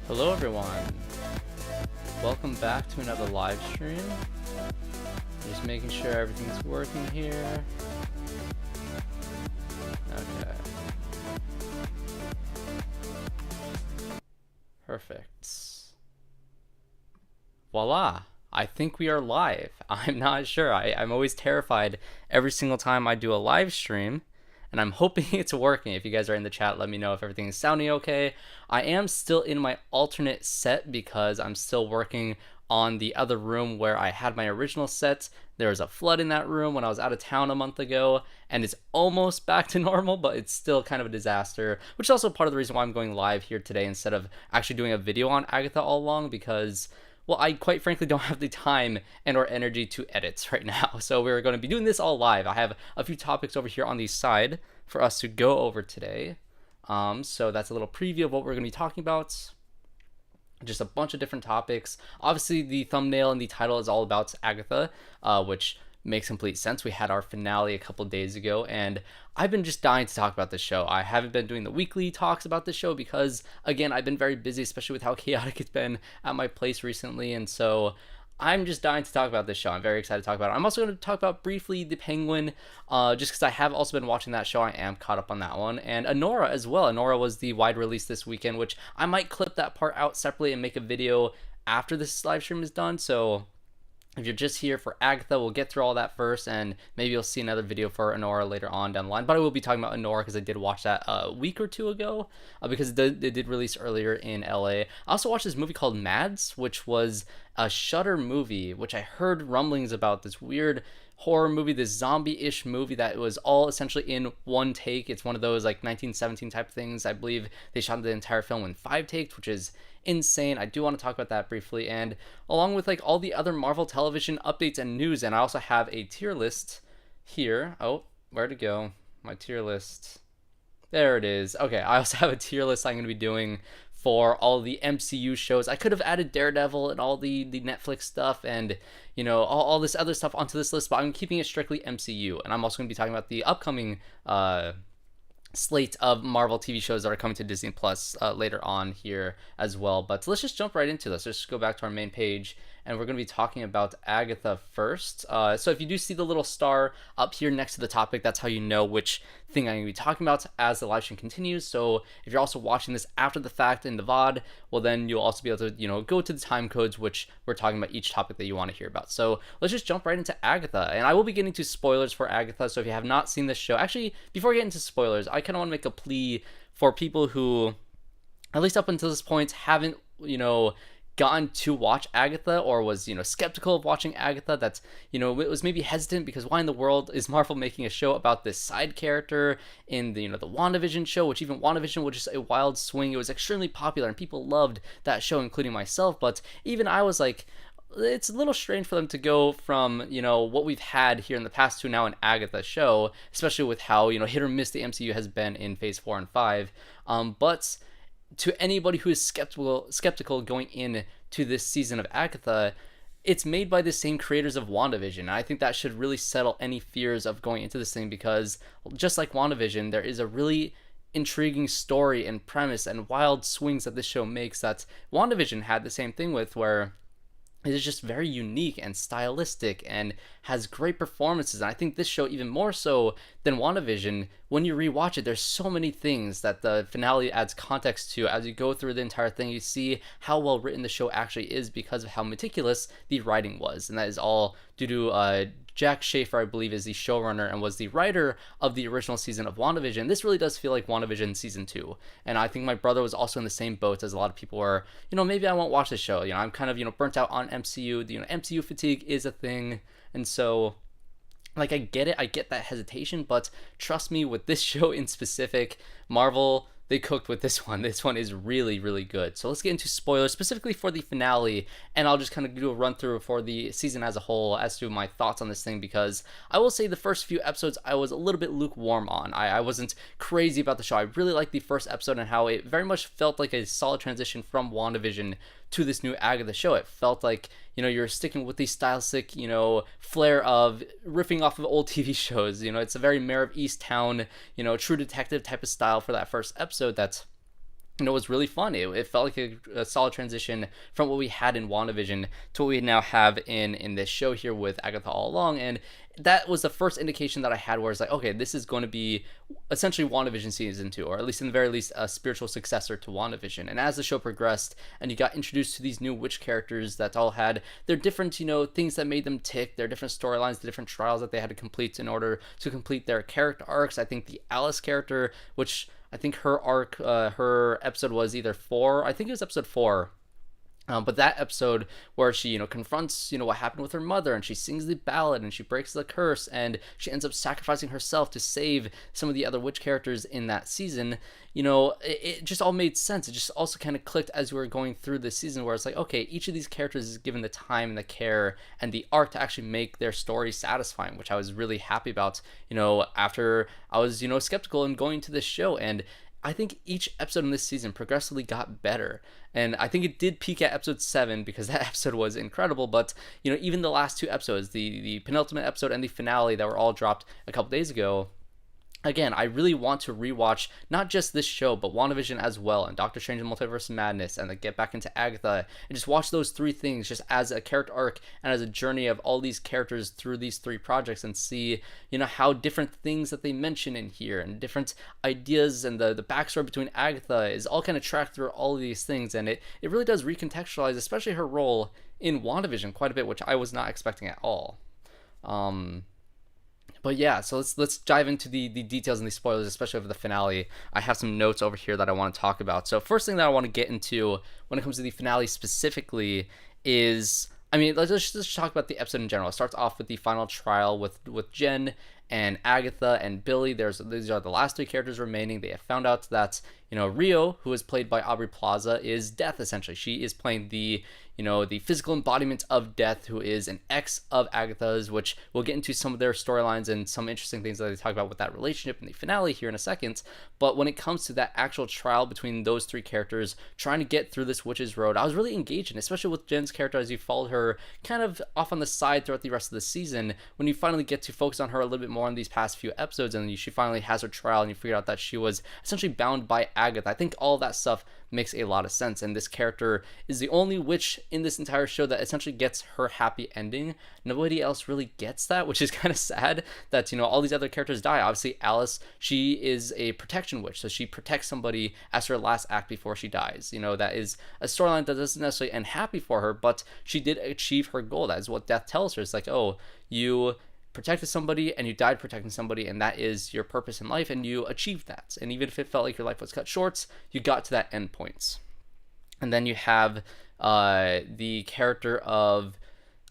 Hello everyone, welcome back to another live stream. Just making sure everything's working here. Okay. Perfect. Voila! I think we are live. I'm not sure. I'm always terrified every single time I do a live stream, and I'm hoping it's working. If you guys are in the chat, let me know if everything is sounding okay. I am still in my alternate set because I'm still working on the other room where I had my original set. There was a flood in that room when I was out of town a month ago, and it's almost back to normal, but it's still kind of a disaster, which is also part of the reason why I'm going live here today instead of actually doing a video on Agatha all along, because, well, I quite frankly don't have the time and or energy to edit right now. So we're going to be doing this all live. I have a few topics over here on the side for us to go over today. So that's a little preview of what we're going to be talking about. Just a bunch of different topics. Obviously, the thumbnail and the title is all about Agatha, which makes complete sense. We had our finale a couple days ago, and I've been just dying to talk about this show. I haven't been doing the weekly talks about this show because, again, I've been very busy, especially with how chaotic it's been at my place recently, and so I'm just dying to talk about this show. I'm very excited to talk about it. I'm also going to talk about briefly The Penguin, just because I have also been watching that show. I am caught up on that one. And Anora as well. Anora was the wide release this weekend, which I might clip that part out separately and make a video after this live stream is done. So if you're just here for Agatha, we'll get through all that first, and maybe you'll see another video for Anora later on down the line. But I will be talking about Anora because I did watch that a week or two ago, because it did release earlier in LA. I also watched this movie called MadS, which was a Shudder movie, which I heard rumblings about, this weird horror movie, this zombie-ish movie that was all essentially in one take. It's one of those like 1917 type things. I believe they shot the entire film in 5 takes, which is insane. I do want to talk about that briefly, and along with like all the other Marvel television updates and news. And I also have a tier list here. Oh, where'd it go? My tier list. There it is. Okay, I also have a tier list I'm going to be doing for all the MCU shows. I could have added Daredevil and all the Netflix stuff and, you know, all this other stuff onto this list, but I'm keeping it strictly MCU. And I'm also going to be talking about the upcoming slate of Marvel TV shows that are coming to Disney Plus later on here as well. But let's just jump right into this. Let's just go back to our main page, and we're going to be talking about Agatha first. So if you do see the little star up here next to the topic, that's how you know which thing I'm going to be talking about as the live stream continues. So if you're also watching this after the fact in the VOD, well, then you'll also be able to, you know, go to the time codes, which we're talking about each topic that you want to hear about. So let's just jump right into Agatha, and I will be getting to spoilers for Agatha. So if you have not seen this show, actually, before we get into spoilers, I kind of want to make a plea for people who, at least up until this point, haven't, you know, gotten to watch Agatha, or was, you know, skeptical of watching Agatha, that's, you know, it was maybe hesitant because why in the world is Marvel making a show about this side character in the, you know, the WandaVision show, which even WandaVision was just a wild swing. It was extremely popular and people loved that show, including myself, but even I was like, it's a little strange for them to go from, you know, what we've had here in the past to now an Agatha show, especially with how, you know, hit or miss the MCU has been in phase 4 and 5. But to anybody who is skeptical going into this season of Agatha, it's made by the same creators of WandaVision. And I think that should really settle any fears of going into this thing, because just like WandaVision, there is a really intriguing story and premise and wild swings that this show makes that WandaVision had the same thing with, where it is just very unique and stylistic and has great performances. And I think this show, even more so than WandaVision, when you rewatch it, there's so many things that the finale adds context to. As you go through the entire thing, you see how well written the show actually is because of how meticulous the writing was. And that is all due to Jack Schaefer, I believe, is the showrunner and was the writer of the original season of WandaVision. This really does feel like WandaVision season 2. And I think my brother was also in the same boat as a lot of people were, maybe I won't watch this show. I'm kind of, burnt out on MCU. MCU fatigue is a thing. And so, I get it. I get that hesitation. But trust me, with this show in specific, Marvel, they cooked with this one. This one is really, really good. So let's get into spoilers, specifically for the finale, and I'll just kind of do a run through for the season as a whole as to my thoughts on this thing, because I will say the first few episodes I was a little bit lukewarm on. I wasn't crazy about the show. I really liked the first episode and how it very much felt like a solid transition from WandaVision to this new Agatha show. It felt like, you're sticking with the stylistic, flair of riffing off of old TV shows. It's a very Mayor of Easttown, True Detective type of style for that first episode that's, was really fun. It felt like a solid transition from what we had in WandaVision to what we now have in this show here with Agatha all along. And that was the first indication that I had where it's like, okay, this is going to be essentially WandaVision season 2, or at least in the very least a spiritual successor to WandaVision. And as the show progressed and you got introduced to these new witch characters that all had their different, things that made them tick, their different storylines, the different trials that they had to complete in order to complete their character arcs. I think the Alice character, which I think her arc, her episode was either 4, I think it was episode 4. But that episode where she, confronts, what happened with her mother, and she sings the ballad, and she breaks the curse, and she ends up sacrificing herself to save some of the other witch characters in that season, it just all made sense. It just also kind of clicked as we were going through this season, where it's like, okay, each of these characters is given the time and the care and the art to actually make their story satisfying, which I was really happy about, after I was, skeptical in going to this show. And I think each episode in this season progressively got better. And I think it did peak at episode 7 because that episode was incredible. But, even the last 2 episodes, the penultimate episode and the finale that were all dropped a couple days ago, again, I really want to rewatch not just this show, but WandaVision as well, and Doctor Strange and Multiverse of Madness, and then get back into Agatha, and just watch those 3 things just as a character arc and as a journey of all these characters through these 3 projects, and see, how different things that they mention in here, and different ideas, and the backstory between Agatha is all kind of tracked through all of these things, and it really does recontextualize, especially her role in WandaVision quite a bit, which I was not expecting at all. But yeah, so let's dive into the details and the spoilers, especially over the finale. I have some notes over here that I want to talk about. So first thing that I want to get into when it comes to the finale specifically is, let's just talk about the episode in general. It starts off with the final trial with Jen and Agatha and Billy. These are the last 3 characters remaining. They have found out that, Rio, who is played by Aubrey Plaza, is Death, essentially. She is playing the physical embodiment of Death, who is an ex of Agatha's, which we'll get into some of their storylines and some interesting things that they talk about with that relationship in the finale here in a second. But when it comes to that actual trial between those 3 characters, trying to get through this witch's road, I was really engaged in, especially with Jen's character as you followed her kind of off on the side throughout the rest of the season. When you finally get to focus on her a little bit more in these past few episodes, and she finally has her trial, and you figure out that she was essentially bound by Agatha. I think all of that stuff makes a lot of sense, and this character is the only witch in this entire show that essentially gets her happy ending. Nobody else really gets that, which is kind of sad that all these other characters die. Obviously Alice, she is a protection witch, so she protects somebody as her last act before she dies. That is a storyline that doesn't necessarily end happy for her, but she did achieve her goal. That is what Death tells her. It's like, oh, you protected somebody and you died protecting somebody, and that is your purpose in life, and you achieved that. And even if it felt like your life was cut short, you got to that end point. And then you have the character of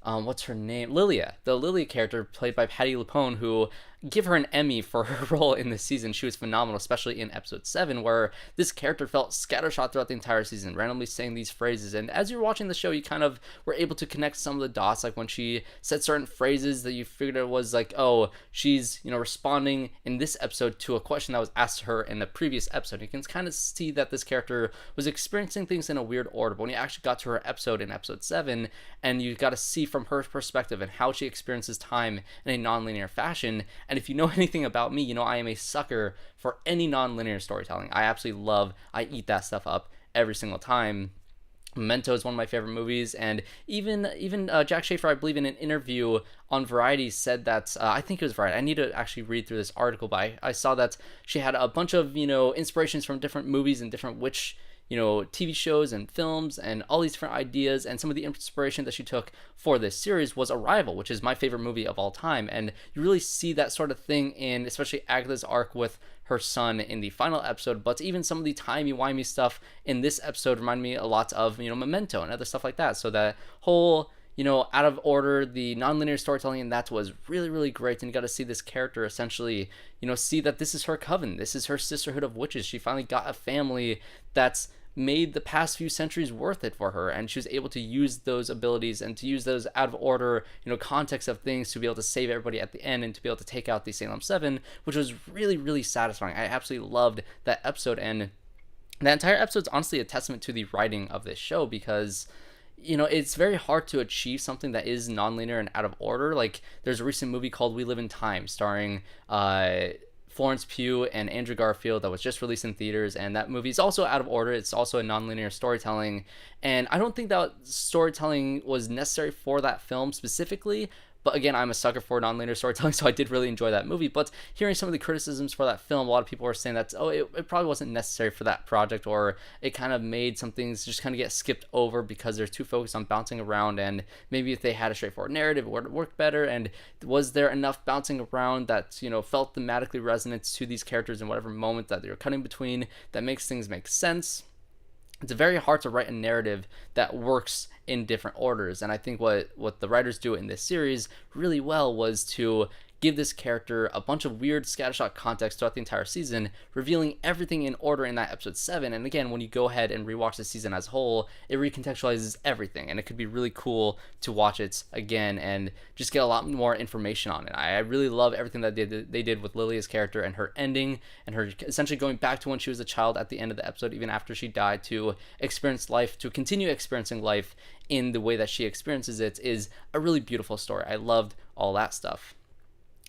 what's her name? Lilia, the Lilia character played by Patty LuPone, who give her an Emmy for her role in this season. She was phenomenal, especially in episode 7, where this character felt scattershot throughout the entire season, randomly saying these phrases. And as you're watching the show, you kind of were able to connect some of the dots, like when she said certain phrases that you figured it was like, oh, she's, responding in this episode to a question that was asked to her in the previous episode. You can kind of see that this character was experiencing things in a weird order. But when you actually got to her episode in episode 7, and you got to see from her perspective and how she experiences time in a non-linear fashion. And if you know anything about me, I am a sucker for any non-linear storytelling. I eat that stuff up every single time. Memento is one of my favorite movies, and even Jack Schaefer, I believe, in an interview on Variety said that, I think it was Variety, I need to actually read through this article, but I saw that she had a bunch of, inspirations from different movies and different TV shows and films and all these different ideas, and some of the inspiration that she took for this series was Arrival, which is my favorite movie of all time. And you really see that sort of thing in especially Agatha's arc with her son in the final episode, but even some of the timey-wimey stuff in this episode remind me a lot of Memento and other stuff like that. So that whole out of order, the nonlinear storytelling, and that was really, really great. And you got to see this character essentially, see that this is her coven. This is her sisterhood of witches. She finally got a family that's made the past few centuries worth it for her, and she was able to use those abilities and to use those out of order, context of things to be able to save everybody at the end and to be able to take out the Salem 7, which was really, really satisfying. I absolutely loved that episode, and that entire episode is honestly a testament to the writing of this show, because it's very hard to achieve something that is nonlinear and out of order. Like, there's a recent movie called We Live in Time starring Florence Pugh and Andrew Garfield that was just released in theaters, and that movie is also out of order. It's also a nonlinear storytelling, and I don't think that storytelling was necessary for that film specifically. But again, I'm a sucker for nonlinear storytelling, so I did really enjoy that movie. But hearing some of the criticisms for that film, a lot of people were saying that, it probably wasn't necessary for that project, or it kind of made some things just kind of get skipped over because they're too focused on bouncing around, and maybe if they had a straightforward narrative, it would work better. And was there enough bouncing around that, felt thematically resonant to these characters in whatever moment that they're cutting between that makes things make sense? It's very hard to write a narrative that works in different orders, and I think what the writers do in this series really well was to give this character a bunch of weird scattershot context throughout the entire season, revealing everything in order in that episode 7. And again, when you go ahead and rewatch the season as a whole, it recontextualizes everything, and it could be really cool to watch it again and just get a lot more information on it. I really love everything that they did with Lilia's character and her ending, and her essentially going back to when she was a child at the end of the episode, even after she died, to experience life, to continue experiencing life in the way that she experiences it, is a really beautiful story. I loved all that stuff.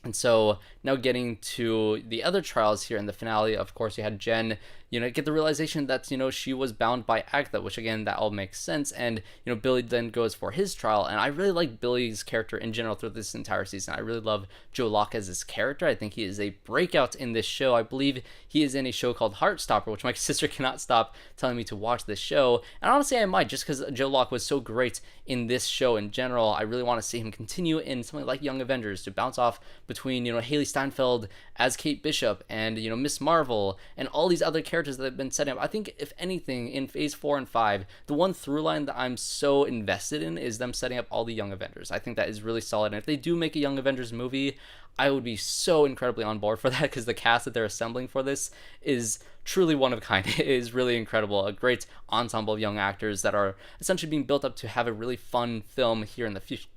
And so now getting to the other trials here in the finale, of course, you had Jen, get the realization that, she was bound by Agatha, which again, that all makes sense. And, Billy then goes for his trial. And I really like Billy's character in general through this entire season. I really love Joe Locke as his character. I think he is a breakout in this show. I believe he is in a show called Heartstopper, which my sister cannot stop telling me to watch this show. And honestly, I might, just because Joe Locke was so great in this show in general. I really want to see him continue in something like Young Avengers, to bounce off between, Haley Steinfeld as Kate Bishop and, Miss Marvel and all these other characters that have been set up. I think, if anything, in phase 4 and 5, the one through line that I'm so invested in is them setting up all the Young Avengers. I think that is really solid. And if they do make a Young Avengers movie, I would be so incredibly on board for that, because the cast that they're assembling for this is truly one of a kind. It is really incredible. A great ensemble of young actors that are essentially being built up to have a really fun film here in the future.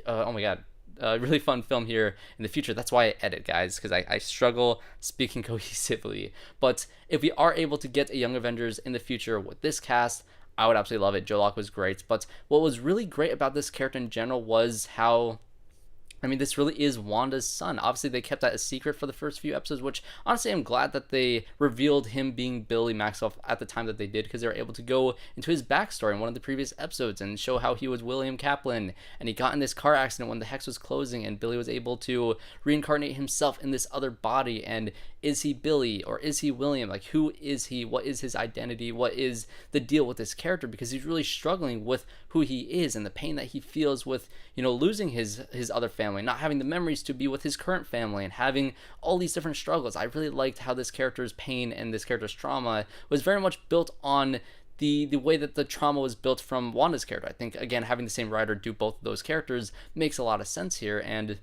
Oh my god. Really fun film here in the future. That's why I edit, guys, because I struggle speaking cohesively. But if we are able to get a Young Avengers in the future with this cast, I would absolutely love it. Joe Locke was great. But what was really great about this character in general was how, this really is Wanda's son. Obviously, they kept that a secret for the first few episodes, which honestly, I'm glad that they revealed him being Billy Maxwell at the time that they did, because they were able to go into his backstory in one of the previous episodes and show how he was William Kaplan, and he got in this car accident when the hex was closing, and Billy was able to reincarnate himself in this other body. And is he Billy or is he William? Like, who is he? What is his identity? What is the deal with this character? Because he's really struggling with who he is and the pain that he feels with, losing his other family, not having the memories to be with his current family, and having all these different struggles. I really liked how this character's pain and this character's trauma was very much built on the way that the trauma was built from Wanda's character. I think, again, having the same writer do both of those characters makes a lot of sense here. And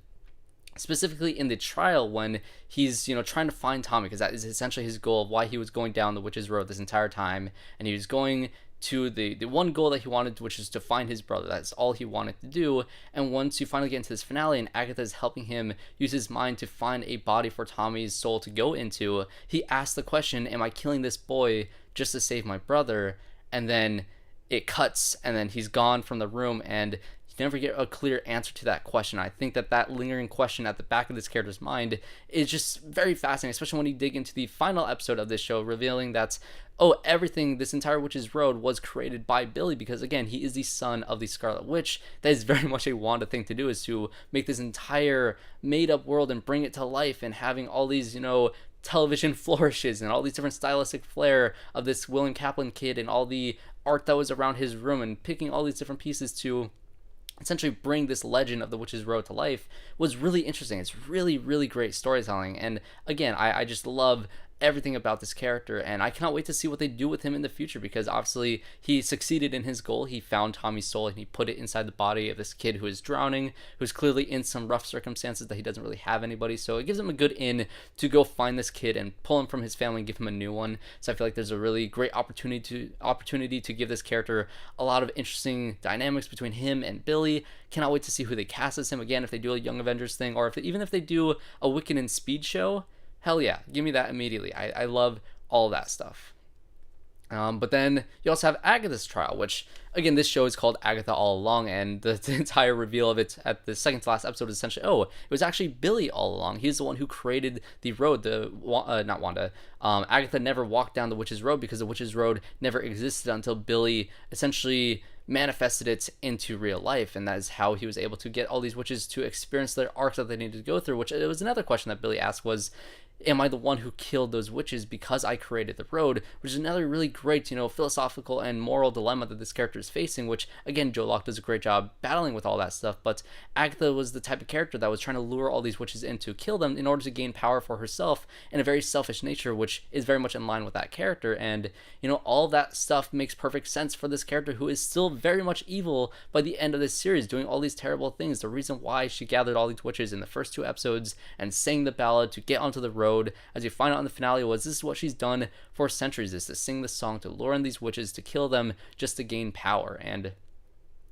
specifically in the trial, when he's trying to find Tommy, because that is essentially his goal of why he was going down the witch's road this entire time, and he was going to the one goal that he wanted, which is to find his brother. That's all he wanted to do. And once you finally get into this finale and Agatha is helping him use his mind to find a body for Tommy's soul to go into, he asks the question, am I killing this boy just to save my brother? And then it cuts, and then he's gone from the room, and you never get a clear answer to that question. I think that lingering question at the back of this character's mind is just very fascinating, especially when you dig into the final episode of this show, revealing that, everything, this entire Witch's Road was created by Billy, because again, he is the son of the Scarlet Witch. That is very much a Wanda thing to do, is to make this entire made-up world and bring it to life, and having all these, television flourishes and all these different stylistic flair of this William Kaplan kid and all the art that was around his room, and picking all these different pieces to essentially bring this legend of the Witch's Road to life was really interesting. It's really, really great storytelling. And again, I just love everything about this character, and I cannot wait to see what they do with him in the future, because obviously he succeeded in his goal. He found Tommy's soul and he put it inside the body of this kid who is drowning, who's clearly in some rough circumstances that he doesn't really have anybody. So it gives him a good in to go find this kid and pull him from his family and give him a new one. So I feel like there's a really great opportunity to give this character a lot of interesting dynamics between him and Billy. Cannot wait to see who they cast as him. Again, if they do a Young Avengers thing, or even if they do a Wiccan and Speed show, hell yeah, give me that immediately. I love all that stuff. But then you also have Agatha's trial, which, again, this show is called Agatha All Along, and the entire reveal of it at the second to last episode is essentially, it was actually Billy all along. He's the one who created the road. Not Wanda. Agatha never walked down the Witch's Road, because the Witch's Road never existed until Billy essentially manifested it into real life, and that is how he was able to get all these witches to experience their arcs that they needed to go through, which it was another question that Billy asked was, am I the one who killed those witches because I created the road? Which is another really great, philosophical and moral dilemma that this character is facing, which, again, Joe Locke does a great job battling with all that stuff. But Agatha was the type of character that was trying to lure all these witches in to kill them in order to gain power for herself, in a very selfish nature, which is very much in line with that character. And, all that stuff makes perfect sense for this character, who is still very much evil by the end of this series, doing all these terrible things. The reason why she gathered all these witches in the first 2 episodes and sang the ballad to get onto the road, as you find out in the finale, was this is what she's done for centuries, is to sing the song to lure in these witches, to kill them, just to gain power. And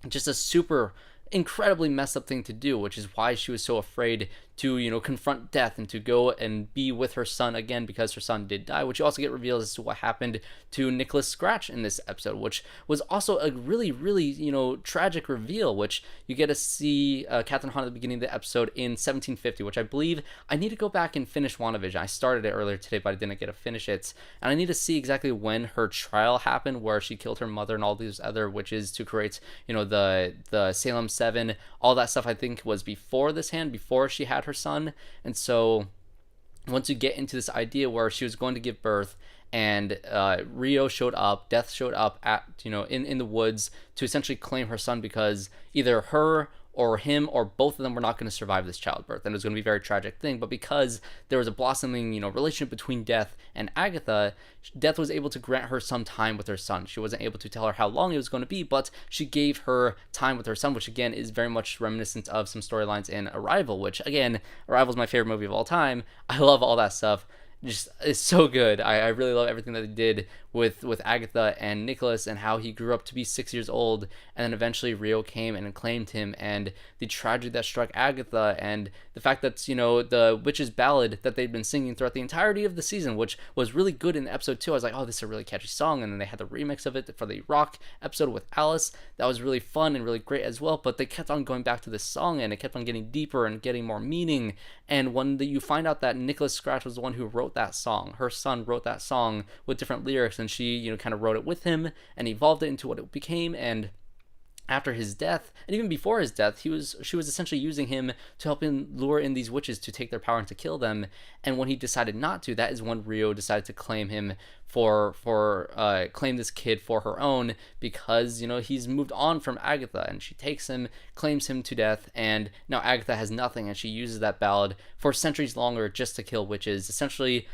just a super incredibly messed up thing to do, which is why she was so afraid to, confront death and to go and be with her son again, because her son did die, which you also get revealed as to what happened to Nicholas Scratch in this episode, which was also a really, really, tragic reveal, which you get to see Catherine Hahn at the beginning of the episode in 1750, which I believe I need to go back and finish WandaVision. I started it earlier today, but I didn't get to finish it, and I need to see exactly when her trial happened, where she killed her mother and all these other witches to create, the Salem 7, all that stuff. I think was before she had her son. And so once you get into this idea where she was going to give birth, and Rio showed up, Death showed up at in the woods to essentially claim her son, because either her or him or both of them were not going to survive this childbirth, and it was going to be a very tragic thing. But because there was a blossoming relationship between Death and Agatha, Death was able to grant her some time with her son. She wasn't able to tell her how long it was going to be, but she gave her time with her son, which again is very much reminiscent of some storylines in Arrival, which again, Arrival is my favorite movie of all time. I love all that stuff. Just, it's so good. I really love everything that they did with Agatha and Nicholas, and how he grew up to be 6 years old, and then eventually Rio came and claimed him, and the tragedy that struck Agatha, and the fact that the witch's ballad that they'd been singing throughout the entirety of the season, which was really good in episode 2. I was like, this is a really catchy song. And then they had the remix of it for the rock episode with Alice. That was really fun and really great as well, but they kept on going back to this song, and it kept on getting deeper and getting more meaning. And when you find out that Nicholas Scratch was the one who wrote that song, her son wrote that song with different lyrics, and she kind of wrote it with him and evolved it into what it became. And after his death, and even before his death, she was essentially using him to help him lure in these witches to take their power and to kill them. And when he decided not to, that is when Rio decided to claim him claim this kid for her own, because he's moved on from Agatha, and she takes him, claims him to Death, and now Agatha has nothing, and she uses that ballad for centuries longer just to kill witches, essentially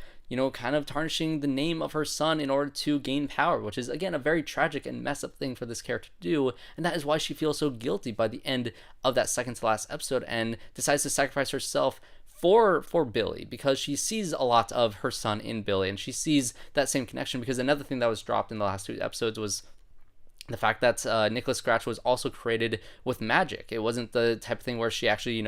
kind of tarnishing the name of her son in order to gain power, which is, again, a very tragic and messed up thing for this character to do. And that is why she feels so guilty by the end of that second to last episode and decides to sacrifice herself for Billy, because she sees a lot of her son in Billy, and she sees that same connection. Because another thing that was dropped in the last 2 episodes was the fact that Nicholas Scratch was also created with magic. It wasn't the type of thing where she actually,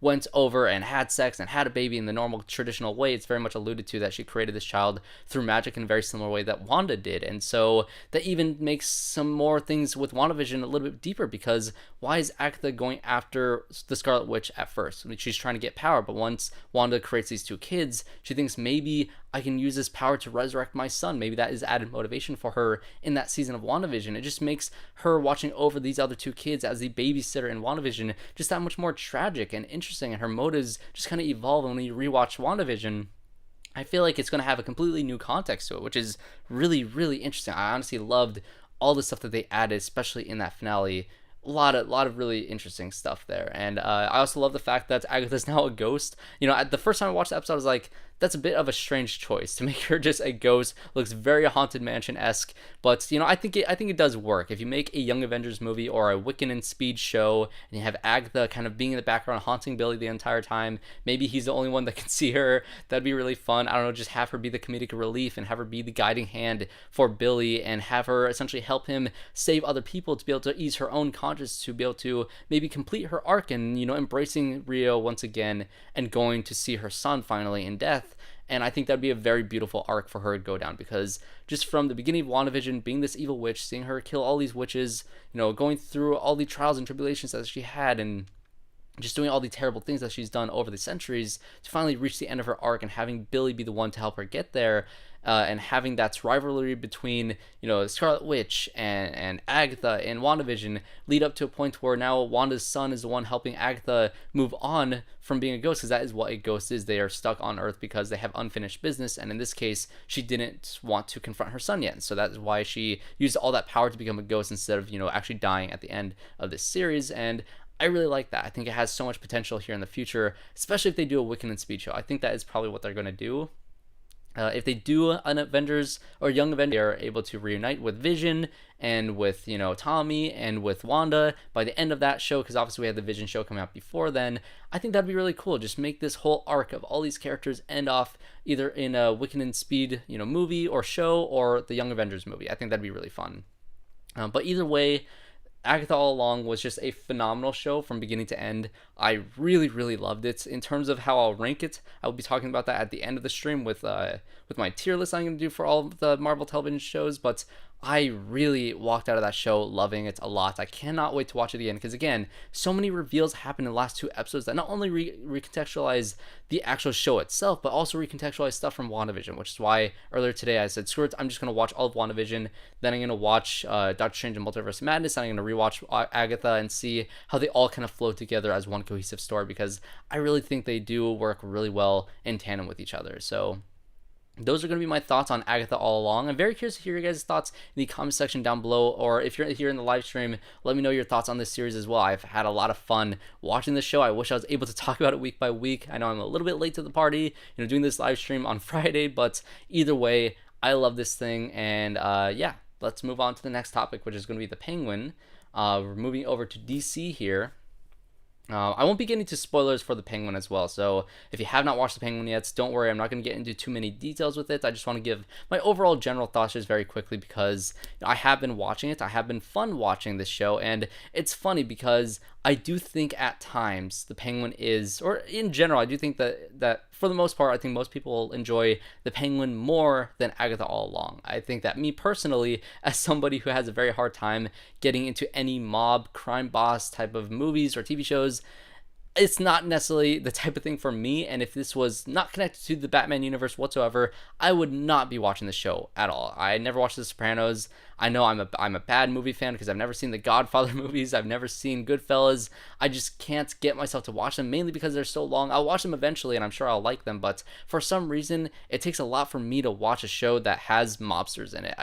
went over and had sex and had a baby in the normal traditional way. It's very much alluded to that she created this child through magic in a very similar way that Wanda did. And so that even makes some more things with WandaVision a little bit deeper, because why is Agatha going after the Scarlet Witch at first? I mean, she's trying to get power, but once Wanda creates these 2 kids, she thinks maybe I can use this power to resurrect my son. Maybe that is added motivation for her in that season of WandaVision. It just makes her watching over these other 2 kids as the babysitter in WandaVision just that much more tragic and interesting, and her motives just kind of evolve. And when you rewatch WandaVision, I feel like it's going to have a completely new context to it, which is really, really interesting. I honestly loved all the stuff that they added, especially in that finale. A lot of really interesting stuff there. And I also love the fact that Agatha's now a ghost. At the first time I watched the episode, I was like, that's a bit of a strange choice to make her just a ghost. Looks very Haunted Mansion-esque, but I think it does work. If you make a Young Avengers movie or a Wiccan and Speed show, and you have Agatha kind of being in the background haunting Billy the entire time, maybe he's the only one that can see her. That'd be really fun. I don't know, just have her be the comedic relief and have her be the guiding hand for Billy, and have her essentially help him save other people to be able to ease her own conscience, to be able to maybe complete her arc and embracing Rio once again and going to see her son finally in death. And I think that'd be a very beautiful arc for her to go down, because just from the beginning of WandaVision, being this evil witch, seeing her kill all these witches, going through all the trials and tribulations that she had, and just doing all the terrible things that she's done over the centuries, to finally reach the end of her arc and having Billy be the one to help her get there, and having that rivalry between Scarlet Witch and Agatha in WandaVision lead up to a point where now Wanda's son is the one helping Agatha move on from being a ghost, because that is what a ghost is. They are stuck on Earth because they have unfinished business, and in this case, she didn't want to confront her son yet, so that is why she used all that power to become a ghost instead of actually dying at the end of this series. And I really like that. I think it has so much potential here in the future, especially if they do a Wiccan and Speed show. I think that is probably what they're going to do. If they do an Avengers or Young Avengers, they are able to reunite with Vision and with Tommy and with Wanda by the end of that show, because obviously we had the Vision show coming out before then. I think that'd be really cool. Just make this whole arc of all these characters end off either in a Wiccan and Speed movie or show, or the Young Avengers movie. I think that'd be really fun. But either way, Agatha All Along was just a phenomenal show from beginning to end. I really, really loved it. In terms of how I'll rank it, I will be talking about that at the end of the stream with my tier list I'm going to do for all of the Marvel television shows, but I really walked out of that show loving it a lot. I cannot wait to watch it again, because again, so many reveals happened in the last 2 episodes that not only recontextualize the actual show itself, but also recontextualize stuff from WandaVision, which is why earlier today I said, screw it, I'm just going to watch all of WandaVision, then I'm going to watch Doctor Strange and Multiverse of Madness, and I'm going to rewatch Agatha and see how they all kind of flow together as one cohesive story, because I really think they do work really well in tandem with each other. So those are going to be my thoughts on Agatha All Along. I'm very curious to hear your guys' thoughts in the comment section down below, or if you're here in the live stream, let me know your thoughts on this series as well. I've had a lot of fun watching this show. I wish I was able to talk about it week by week. I know I'm a little bit late to the party, doing this live stream on Friday, but either way, I love this thing. And yeah, let's move on to the next topic, which is going to be the Penguin. We're moving over to DC here. I won't be getting into spoilers for the Penguin as well, so if you have not watched the Penguin yet, don't worry, I'm not going to get into too many details with it. I just want to give my overall general thoughts just very quickly, because I have been watching it. I have been fun watching this show, and it's funny because I do think at times the Penguin is, or in general, I do think that for the most part, I think most people enjoy the Penguin more than Agatha All Along. I think that me personally, as somebody who has a very hard time getting into any mob, crime boss type of movies or TV shows, it's not necessarily the type of thing for me. And if this was not connected to the Batman universe whatsoever, I would not be watching the show at all. I never watched The Sopranos. I know I'm a bad movie fan because I've never seen the Godfather movies. I've never seen Goodfellas. I just can't get myself to watch them, mainly because they're so long. I'll watch them eventually, and I'm sure I'll like them. But for some reason, it takes a lot for me to watch a show that has mobsters in it.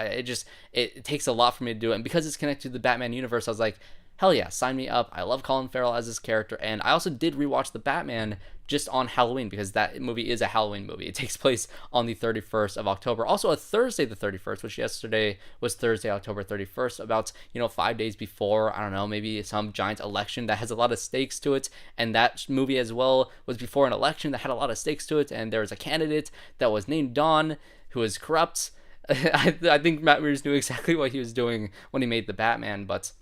It takes a lot for me to do it. And because it's connected to the Batman universe, I was like, hell yeah, sign me up. I love Colin Farrell as his character. And I also did rewatch The Batman just on Halloween, because that movie is a Halloween movie. It takes place on the 31st of October, also a Thursday the 31st, which yesterday was Thursday, October 31st, about 5 days before, I don't know, maybe some giant election that has a lot of stakes to it. And that movie as well was before an election that had a lot of stakes to it, and there was a candidate that was named Don who was corrupt. I think Matt Reeves knew exactly what he was doing when he made The Batman, but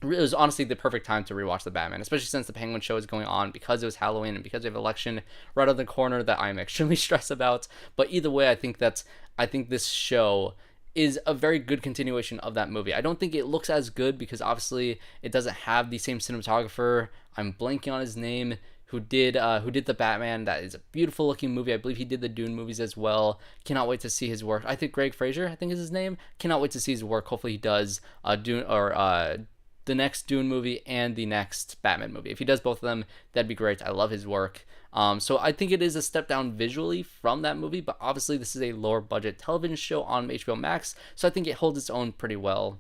it was honestly the perfect time to rewatch The Batman, especially since the Penguin show is going on, because it was Halloween and because we have an election right on the corner that I'm extremely stressed about. But either way, I think this show is a very good continuation of that movie. I don't think it looks as good because obviously it doesn't have the same cinematographer. I'm blanking on his name. Who did The Batman. That is a beautiful looking movie. I believe he did the Dune movies as well. Cannot wait to see his work. I think Greg Fraser, I think is his name. Cannot wait to see his work. Hopefully he does Dune, or the next Dune movie and the next Batman movie. If he does both of them, that'd be great. I love his work. So I think it is a step down visually from that movie, but obviously this is a lower budget television show on HBO Max, so I think it holds its own pretty well.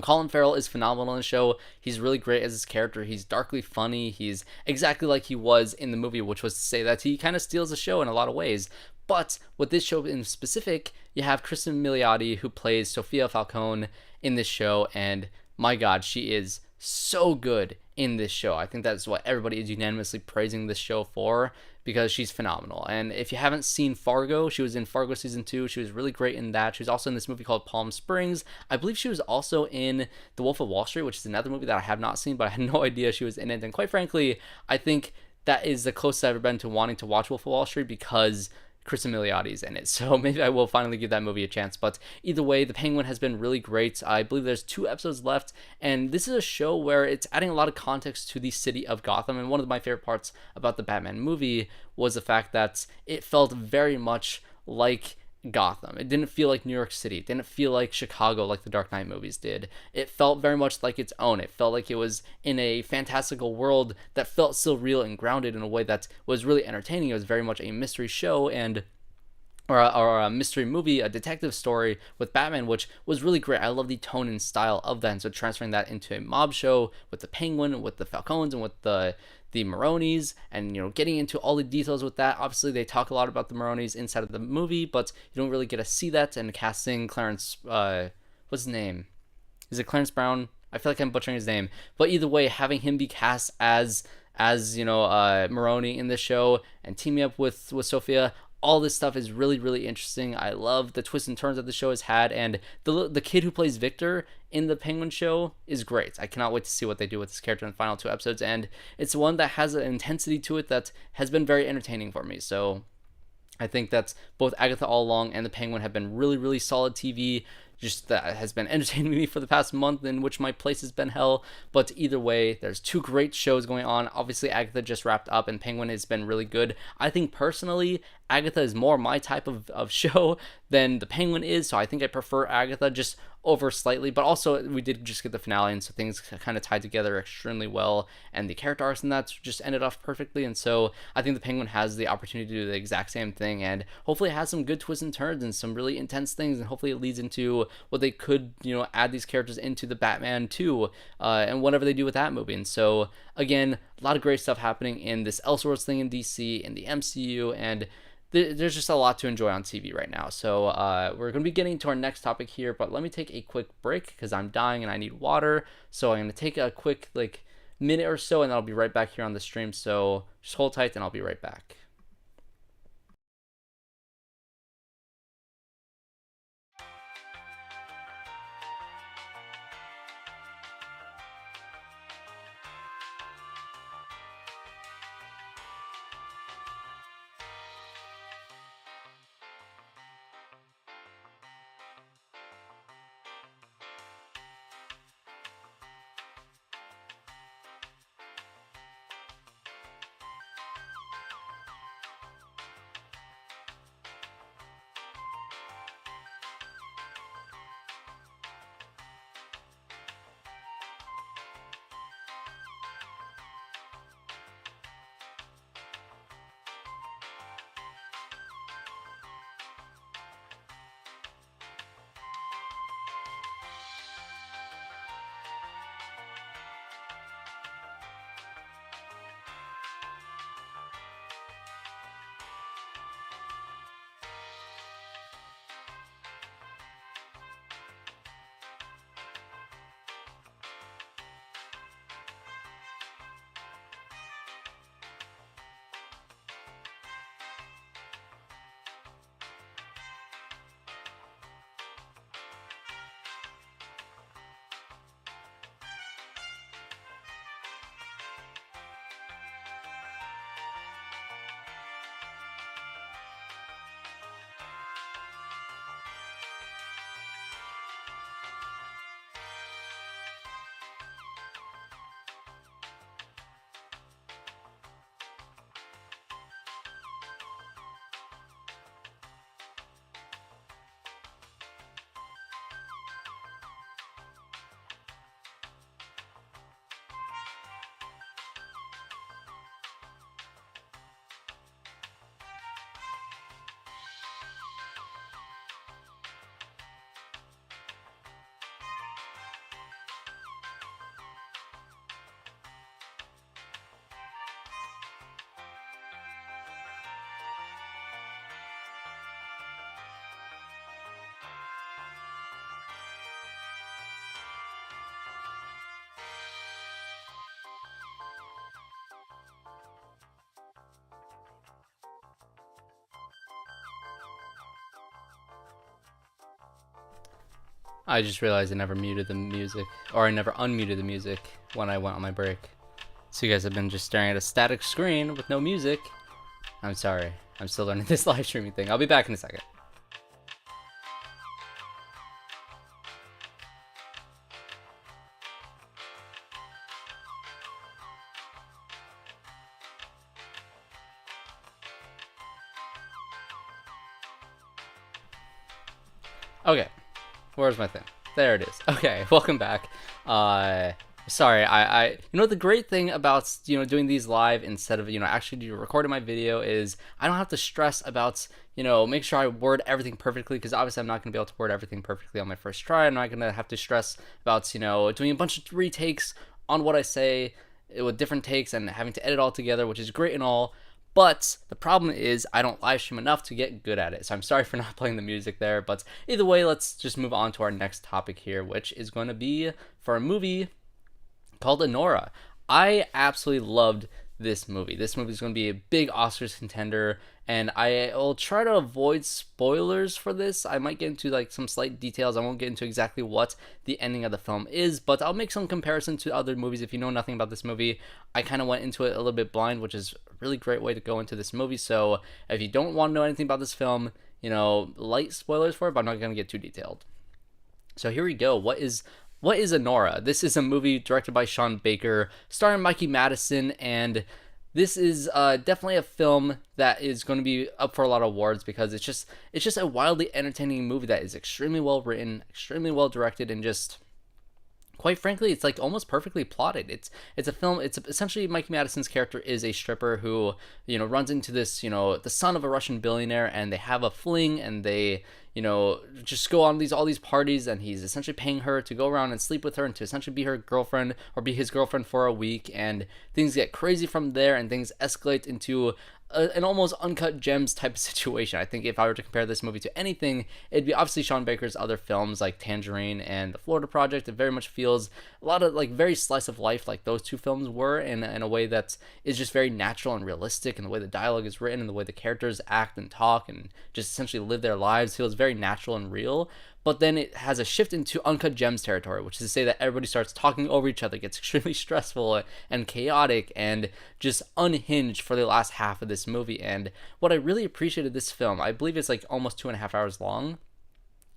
Colin Farrell is phenomenal in the show. He's really great as his character. He's darkly funny. He's exactly like he was in the movie, which was to say that he kind of steals the show in a lot of ways. But with this show in specific, you have Kristen Milioti, who plays Sophia Falcone in this show, and my God, she is so good in this show. I think that's what everybody is unanimously praising this show for, because she's phenomenal. And if you haven't seen Fargo, she was in Fargo season 2. She was really great in that. She was also in this movie called Palm Springs. I believe she was also in The Wolf of Wall Street, which is another movie that I have not seen, but I had no idea she was in it. And quite frankly, I think that is the closest I've ever been to wanting to watch Wolf of Wall Street, because Kristen Milioti's in it. So maybe I will finally give that movie a chance. But either way, The Penguin has been really great. I believe there's 2 episodes left, and this is a show where it's adding a lot of context to the city of Gotham. And one of my favorite parts about the Batman movie was the fact that it felt very much like Gotham. It didn't feel like New York City. It didn't feel like Chicago like the Dark Knight movies did. It felt very much like its own. It felt like it was in a fantastical world that felt still real and grounded in a way that was really entertaining. It was very much a mystery show or a mystery movie, a detective story with Batman, which was really great. I love the tone and style of that. And so transferring that into a mob show with the Penguin, with the Falcones, and with the Maronis, and getting into all the details with that. Obviously they talk a lot about the Maronis inside of the movie, but you don't really get to see that. And casting Clarence, what's his name, is it Clarence Brown? I feel like I'm butchering his name, but either way, having him be cast as Maroni in the show and teaming up with Sophia, all this stuff is really, really interesting. I love the twists and turns that the show has had, and the kid who plays Victor in the Penguin show is great. I cannot wait to see what they do with this character in the final 2 episodes, and it's one that has an intensity to it that has been very entertaining for me. So I think that both Agatha All Along and the Penguin have been really, really solid TV. Just that has been entertaining me for the past month, in which my place has been hell. But either way, there's 2 great shows going on. Obviously, Agatha just wrapped up, and Penguin has been really good. I think personally, Agatha is more my type of show than the Penguin is, so I think I prefer Agatha just over slightly. But also, we did just get the finale, and so things kind of tied together extremely well, and the character arcs in that just ended off perfectly. And so I think the Penguin has the opportunity to do the exact same thing, and hopefully it has some good twists and turns and some really intense things, and hopefully it leads into what they could add these characters into the Batman 2 and whatever they do with that movie. And so again, a lot of great stuff happening in this Elseworlds thing in DC, in the MCU, and there's just a lot to enjoy on TV right now. So we're going to be getting to our next topic here, but let me take a quick break because I'm dying and I need water. So I'm going to take a quick minute or so, and I'll be right back here on the stream. So just hold tight and I'll be right back. I just realized I never muted the music, or I never unmuted the music when I went on my break. So you guys have been just staring at a static screen with no music. I'm sorry. I'm still learning this live streaming thing. I'll be back in a second. Okay, where's my thing? There it is. Okay, welcome back. Sorry, you know the great thing about doing these live instead of actually recording my video is I don't have to stress about make sure I word everything perfectly, because obviously I'm not gonna be able to word everything perfectly on my first try. I'm not gonna have to stress about doing a bunch of retakes on what I say with different takes and having to edit all together, which is great and all. But the problem is I don't live stream enough to get good at it. So I'm sorry for not playing the music there. But either way, let's just move on to our next topic here, which is going to be for a movie called Anora. I absolutely loved this movie. This movie is going to be a big Oscars contender, and I will try to avoid spoilers for this. I might get into like some slight details. I won't get into exactly what the ending of the film is, but I'll make some comparison to other movies. If you know nothing about this movie, I kind of went into it a little bit blind, which is a really great way to go into this movie. So if you don't want to know anything about this film, light spoilers for it, but I'm not going to get too detailed. So here we go. What is Anora? This is a movie directed by Sean Baker, starring Mikey Madison, and this is definitely a film that is going to be up for a lot of awards, because it's just a wildly entertaining movie that is extremely well written, extremely well directed, and just quite frankly, it's like almost perfectly plotted. It's a film. It's essentially Mikey Madison's character is a stripper who runs into this the son of a Russian billionaire, and they have a fling, and they just go on all these parties, and he's essentially paying her to go around and sleep with her and to essentially be her girlfriend or be his girlfriend for a week, and things get crazy from there, and things escalate into an almost uncut gems type of situation. I think if I were to compare this movie to anything, it'd be obviously Sean Baker's other films like Tangerine and The Florida Project. It very much feels a lot of like very slice of life, like those two films were, in a way that is just very natural and realistic, and the way the dialogue is written and the way the characters act and talk and just essentially live their lives feels very natural and real. But then it has a shift into uncut gems territory, which is to say that everybody starts talking over each other, gets extremely stressful and chaotic and just unhinged for the last half of this movie. And what I really appreciated this film, I believe it's like almost 2.5 hours long,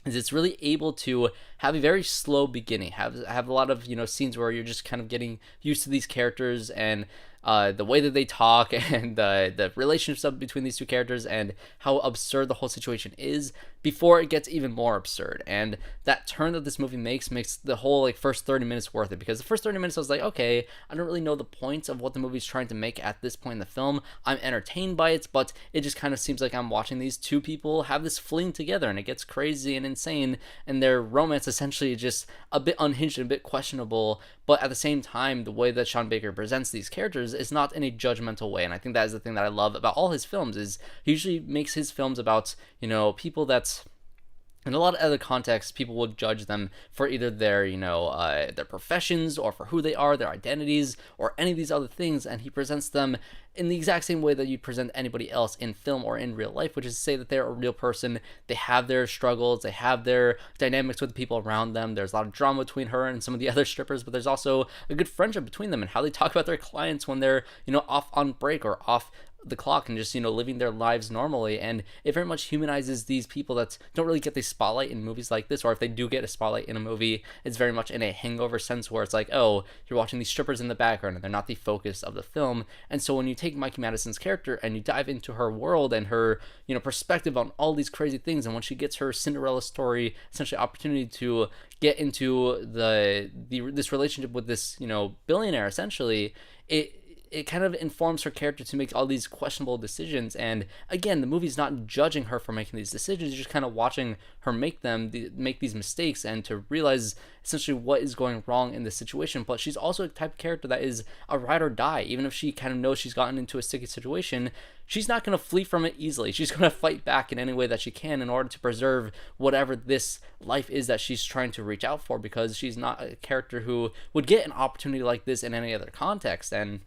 is it's really able to have a very slow beginning, have a lot of scenes where you're just kind of getting used to these characters and the way that they talk and the relationships between these two characters and how absurd the whole situation is before it gets even more absurd. And that turn that this movie makes the whole like first 30 minutes worth it, because the first 30 minutes I was like, okay, I don't really know the points of what the movie's trying to make at this point in the film. I'm entertained by it, but it just kind of seems like I'm watching these two people have this fling together, and it gets crazy and insane, and their romance essentially just a bit unhinged and a bit questionable. But at the same time, the way that Sean Baker presents these characters is not in a judgmental way, and I think that is the thing that I love about all his films, is he usually makes his films about people that in a lot of other contexts people will judge them for either their their professions or for who they are, their identities, or any of these other things, and he presents them in the exact same way that you'd present anybody else in film or in real life, which is to say that they're a real person. They have their struggles, they have their dynamics with the people around them. There's a lot of drama between her and some of the other strippers, but there's also a good friendship between them and how they talk about their clients when they're off on break or off the clock and just living their lives normally. And it very much humanizes these people that don't really get the spotlight in movies like this, or if they do get a spotlight in a movie, it's very much in a hangover sense where it's like, oh, you're watching these strippers in the background and they're not the focus of the film. And so when you take Mikey Madison's character and you dive into her world and her perspective on all these crazy things, and when she gets her Cinderella story essentially opportunity to get into this relationship with this billionaire, essentially it kind of informs her character to make all these questionable decisions. And again, the movie's not judging her for making these decisions, you're just kind of watching her make these mistakes and to realize essentially what is going wrong in this situation. But she's also a type of character that is a ride or die. Even if she kind of knows she's gotten into a sticky situation, she's not going to flee from it easily. She's going to fight back in any way that she can in order to preserve whatever this life is that she's trying to reach out for, because she's not a character who would get an opportunity like this in any other context. And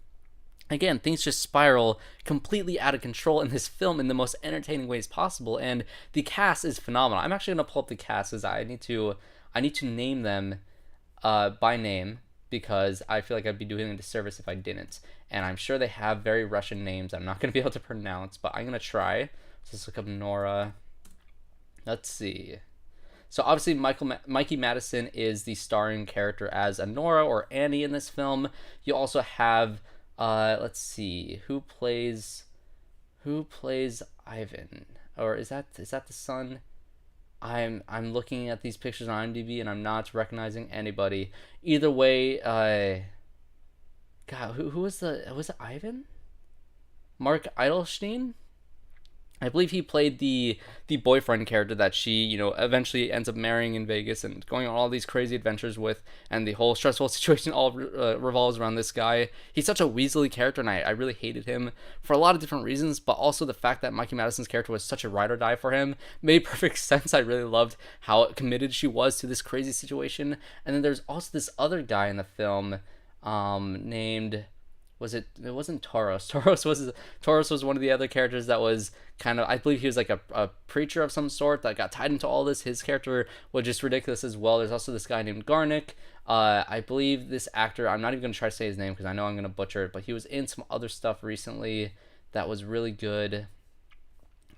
again, things just spiral completely out of control in this film in the most entertaining ways possible, and the cast is phenomenal. I'm actually going to pull up the cast, as I I need to name them by name because I feel like I'd be doing a disservice if I didn't. And I'm sure they have very Russian names I'm not going to be able to pronounce, but I'm going to try. So let's look up Nora. Let's see. So obviously Mikey Madison is the starring character as Anora or Annie in this film. You also have let's see, who plays Ivan? Or is that the son? I'm looking at these pictures on IMDb and I'm not recognizing anybody. Either way, God, who was it Ivan? Mark Eidelstein? I believe he played the boyfriend character that she, eventually ends up marrying in Vegas and going on all these crazy adventures with, and the whole stressful situation all revolves around this guy. He's such a Weasley character, and I really hated him for a lot of different reasons, but also the fact that Mikey Madison's character was such a ride or die for him made perfect sense. I really loved how committed she was to this crazy situation. And then there's also this other guy in the film named... it wasn't Tauros. Tauros was one of the other characters that was kind of, I believe he was like a preacher of some sort that got tied into all this. His character was just ridiculous as well. There's also this guy named Garnick. I believe this actor, I'm not even going to try to say his name because I know I'm going to butcher it, but he was in some other stuff recently that was really good.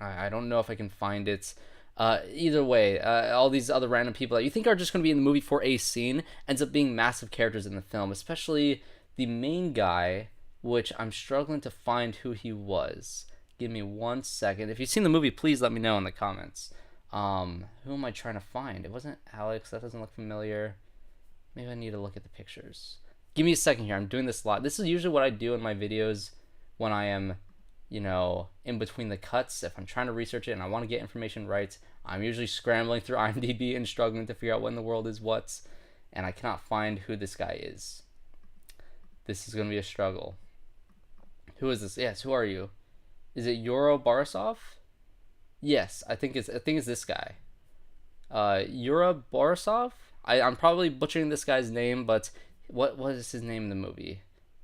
I don't know if I can find it. Either way, all these other random people that you think are just going to be in the movie for a scene ends up being massive characters in the film, especially the main guy, which I'm struggling to find who he was. Give me 1 second. If you've seen the movie, please let me know in the comments. Who am I trying to find? It wasn't Alex. That doesn't look familiar. Maybe I need to look at the pictures. Give me a second here. I'm doing this a lot. This is usually what I do in my videos when I am, in between the cuts. If I'm trying to research it and I want to get information right, I'm usually scrambling through IMDb and struggling to figure out what in the world is what. And I cannot find who this guy is. This is going to be a struggle. Who is this? Yes, who are you? Is it Yuro Borisov? Yes, I think it's this guy. Yura Borisov? I'm probably butchering this guy's name, but what is his name in the movie?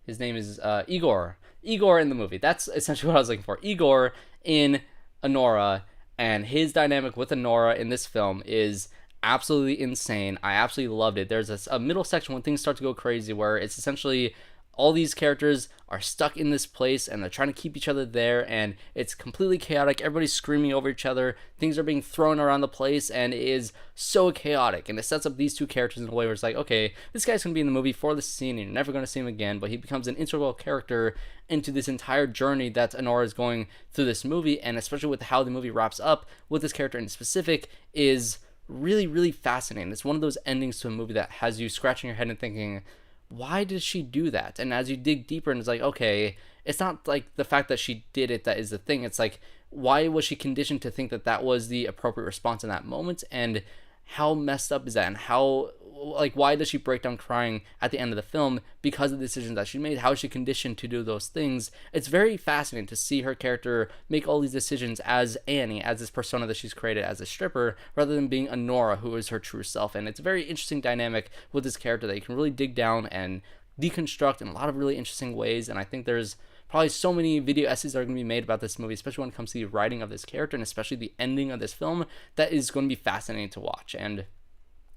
His name is Igor. Igor in the movie. That's essentially what I was looking for. Igor in Anora, and his dynamic with Anora in this film is absolutely insane. I absolutely loved it. There's a middle section when things start to go crazy where it's essentially all these characters are stuck in this place and they're trying to keep each other there, and it's completely chaotic. Everybody's screaming over each other. Things are being thrown around the place, and it is so chaotic. And it sets up these two characters in a way where it's like, okay, this guy's going to be in the movie for this scene and you're never going to see him again, but he becomes an integral character into this entire journey that Anora is going through this movie, and especially with how the movie wraps up with this character in specific is really, really fascinating. It's one of those endings to a movie that has you scratching your head and thinking, why did she do that? And as you dig deeper, and it's like, okay, it's not like the fact that she did it that is the thing. It's like, why was she conditioned to think that that was the appropriate response in that moment? And how messed up is that? And how, like, why does she break down crying at the end of the film because of the decisions that she made? How is she conditioned to do those things? It's very fascinating to see her character make all these decisions as Annie, as this persona that she's created as a stripper, rather than being Anora, who is her true self. And it's a very interesting dynamic with this character that you can really dig down and deconstruct in a lot of really interesting ways. And I think there's probably so many video essays that are going to be made about this movie, especially when it comes to the writing of this character and especially the ending of this film, that is going to be fascinating to watch. And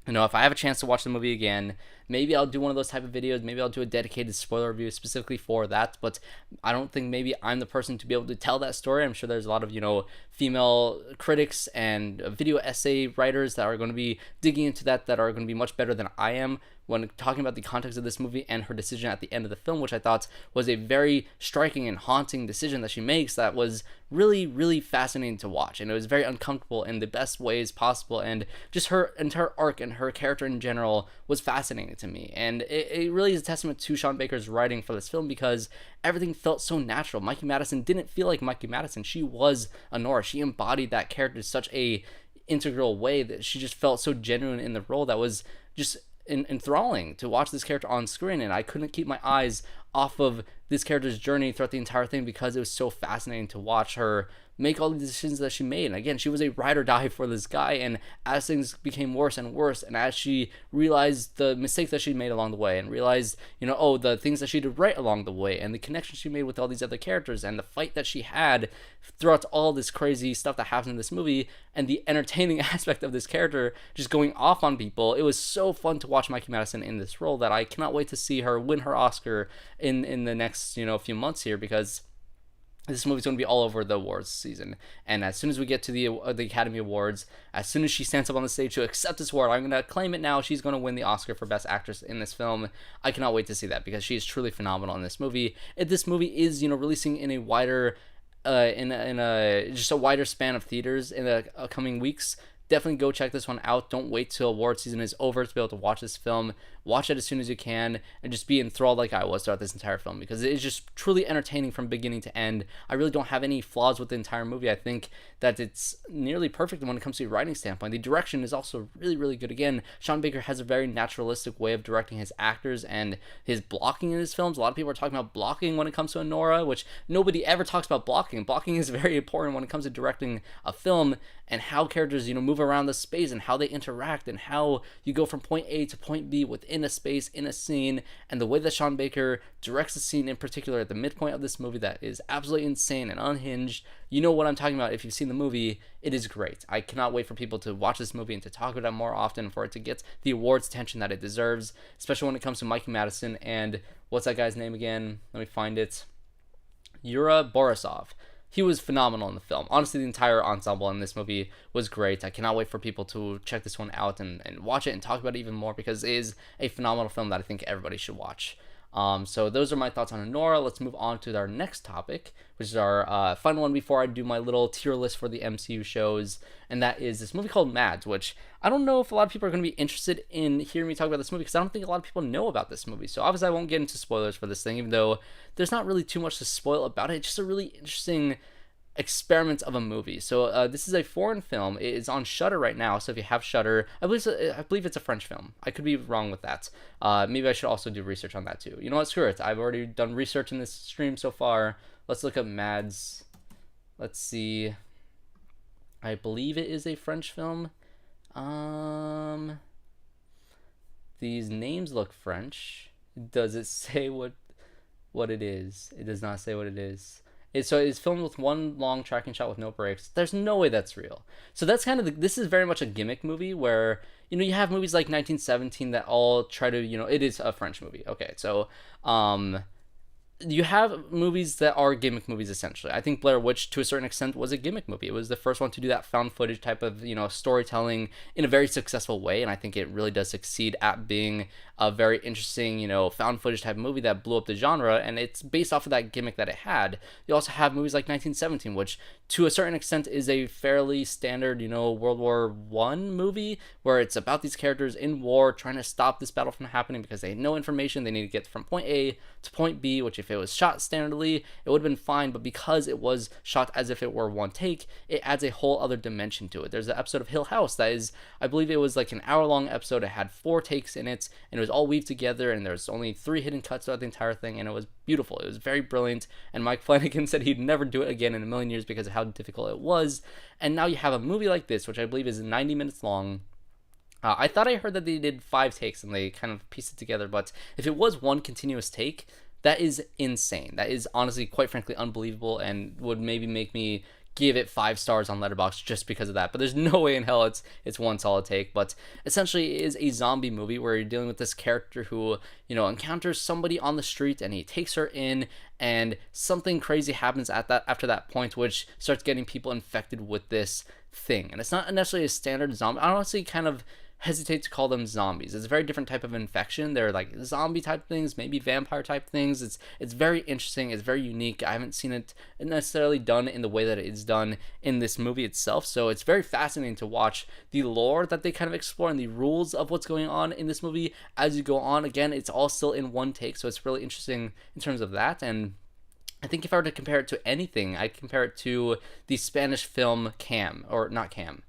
if I have a chance to watch the movie again, maybe I'll do one of those type of videos. Maybe I'll do a dedicated spoiler review specifically for that. But I don't think maybe I'm the person to be able to tell that story. I'm sure there's a lot of, female critics and video essay writers that are going to be digging into that are going to be much better than I am when talking about the context of this movie and her decision at the end of the film, which I thought was a very striking and haunting decision that she makes that was really, really fascinating to watch. And it was very uncomfortable in the best ways possible. And just her entire arc and her character in general was fascinating to me. And it really is a testament to Sean Baker's writing for this film because everything felt so natural. Mikey Madison didn't feel like Mikey Madison. She was Anora. She embodied that character in such a integral way that she just felt so genuine in the role that was just enthralling to watch this character on screen. And I couldn't keep my eyes off of this character's journey throughout the entire thing because it was so fascinating to watch her make all the decisions that she made. And again, she was a ride or die for this guy, and as things became worse and worse, and as she realized the mistakes that she made along the way, and realized, oh, the things that she did right along the way, and the connection she made with all these other characters, and the fight that she had throughout all this crazy stuff that happens in this movie, and the entertaining aspect of this character just going off on people. It was so fun to watch Mikey Madison in this role that I cannot wait to see her win her Oscar in the next few months here, because this movie's going to be all over the awards season. And as soon as we get to the Academy Awards, as soon as she stands up on the stage to accept this award, I'm going to claim it now. She's going to win the Oscar for Best Actress in this film. I cannot wait to see that, because she is truly phenomenal in this movie. If this movie is, releasing in a wider, just a wider span of theaters in the coming weeks, definitely go check this one out. Don't wait till award season is over to be able to watch this film. Watch it as soon as you can, and just be enthralled like I was throughout this entire film, because it is just truly entertaining from beginning to end. I really don't have any flaws with the entire movie. I think that it's nearly perfect when it comes to a writing standpoint. The direction is also really, really good. Again, Sean Baker has a very naturalistic way of directing his actors and his blocking in his films. A lot of people are talking about blocking when it comes to Anora, which nobody ever talks about blocking. Blocking is very important when it comes to directing a film, and how characters, move around the space, and how they interact, and how you go from point A to point B within a space, in a scene, and the way that Sean Baker directs the scene in particular at the midpoint of this movie that is absolutely insane and unhinged. You know what I'm talking about if you've seen the movie. It is great. I cannot wait for people to watch this movie and to talk about it more often, for it to get the awards attention that it deserves, especially when it comes to Mikey Madison and what's that guy's name again? Let me find it. Yura Borisov. He was phenomenal in the film. Honestly, the entire ensemble in this movie was great. I cannot wait for people to check this one out and watch it and talk about it even more, because it is a phenomenal film that I think everybody should watch. So those are my thoughts on Anora. Let's move on to our next topic, which is our final one before I do my little tier list for the MCU shows, and that is this movie called MadS, which I don't know if a lot of people are going to be interested in hearing me talk about this movie, because I don't think a lot of people know about this movie. So obviously I won't get into spoilers for this thing, even though there's not really too much to spoil about it. It's just a really interesting experiment of a movie. So this is a foreign film. It is on Shudder right now. So if you have Shudder, I believe it's a French film. I could be wrong with that. Maybe I should also do research on that too. You know what? Screw it. I've already done research in this stream so far. Let's look up MadS. Let's see. I believe it is a French film. These names look French. Does it say what it is? It does not say what it is. So it's filmed with one long tracking shot with no breaks. There's no way that's real. So that's kind of this is very much a gimmick movie where, you have movies like 1917 that all try to, it is a French movie. Okay, so you have movies that are gimmick movies essentially. I think Blair Witch to a certain extent was a gimmick movie. It was the first one to do that found footage type of, storytelling in a very successful way, and I think it really does succeed at being a very interesting, found footage type of movie that blew up the genre, and it's based off of that gimmick that it had. You also have movies like 1917, which to a certain extent is a fairly standard, World War One movie, where it's about these characters in war trying to stop this battle from happening because they have no information. They need to get from point A to point B, which if it was shot standardly, it would have been fine, but because it was shot as if it were one take, it adds a whole other dimension to it. There's an episode of Hill House that is, I believe it was like an hour-long episode. It had 4 takes in it, and it was all weaved together, and there's only 3 hidden cuts throughout the entire thing, and it was beautiful. It was very brilliant, and Mike Flanagan said he'd never do it again in a million years because of how difficult it was. And now you have a movie like this, which I believe is 90 minutes long. I thought I heard that they did 5 takes and they kind of pieced it together, but if it was one continuous take, that is insane. That is honestly, quite frankly, unbelievable, and would maybe make me give it 5 stars on Letterboxd just because of that. But there's no way in hell it's one solid take. But essentially, it is a zombie movie where you're dealing with this character who, encounters somebody on the street, and he takes her in, and something crazy happens after that point, which starts getting people infected with this thing. And it's not necessarily a standard zombie. I honestly kind of hesitate to call them zombies. It's a very different type of infection. They're like zombie type things, maybe vampire type things. It's very interesting. It's very unique. I haven't seen it necessarily done in the way that it is done in this movie itself. So it's very fascinating to watch the lore that they kind of explore and the rules of what's going on in this movie as you go on. Again, it's all still in one take, so it's really interesting in terms of that. And I think if I were to compare it to anything, I'd compare it to the Spanish film Cam, or not Cam,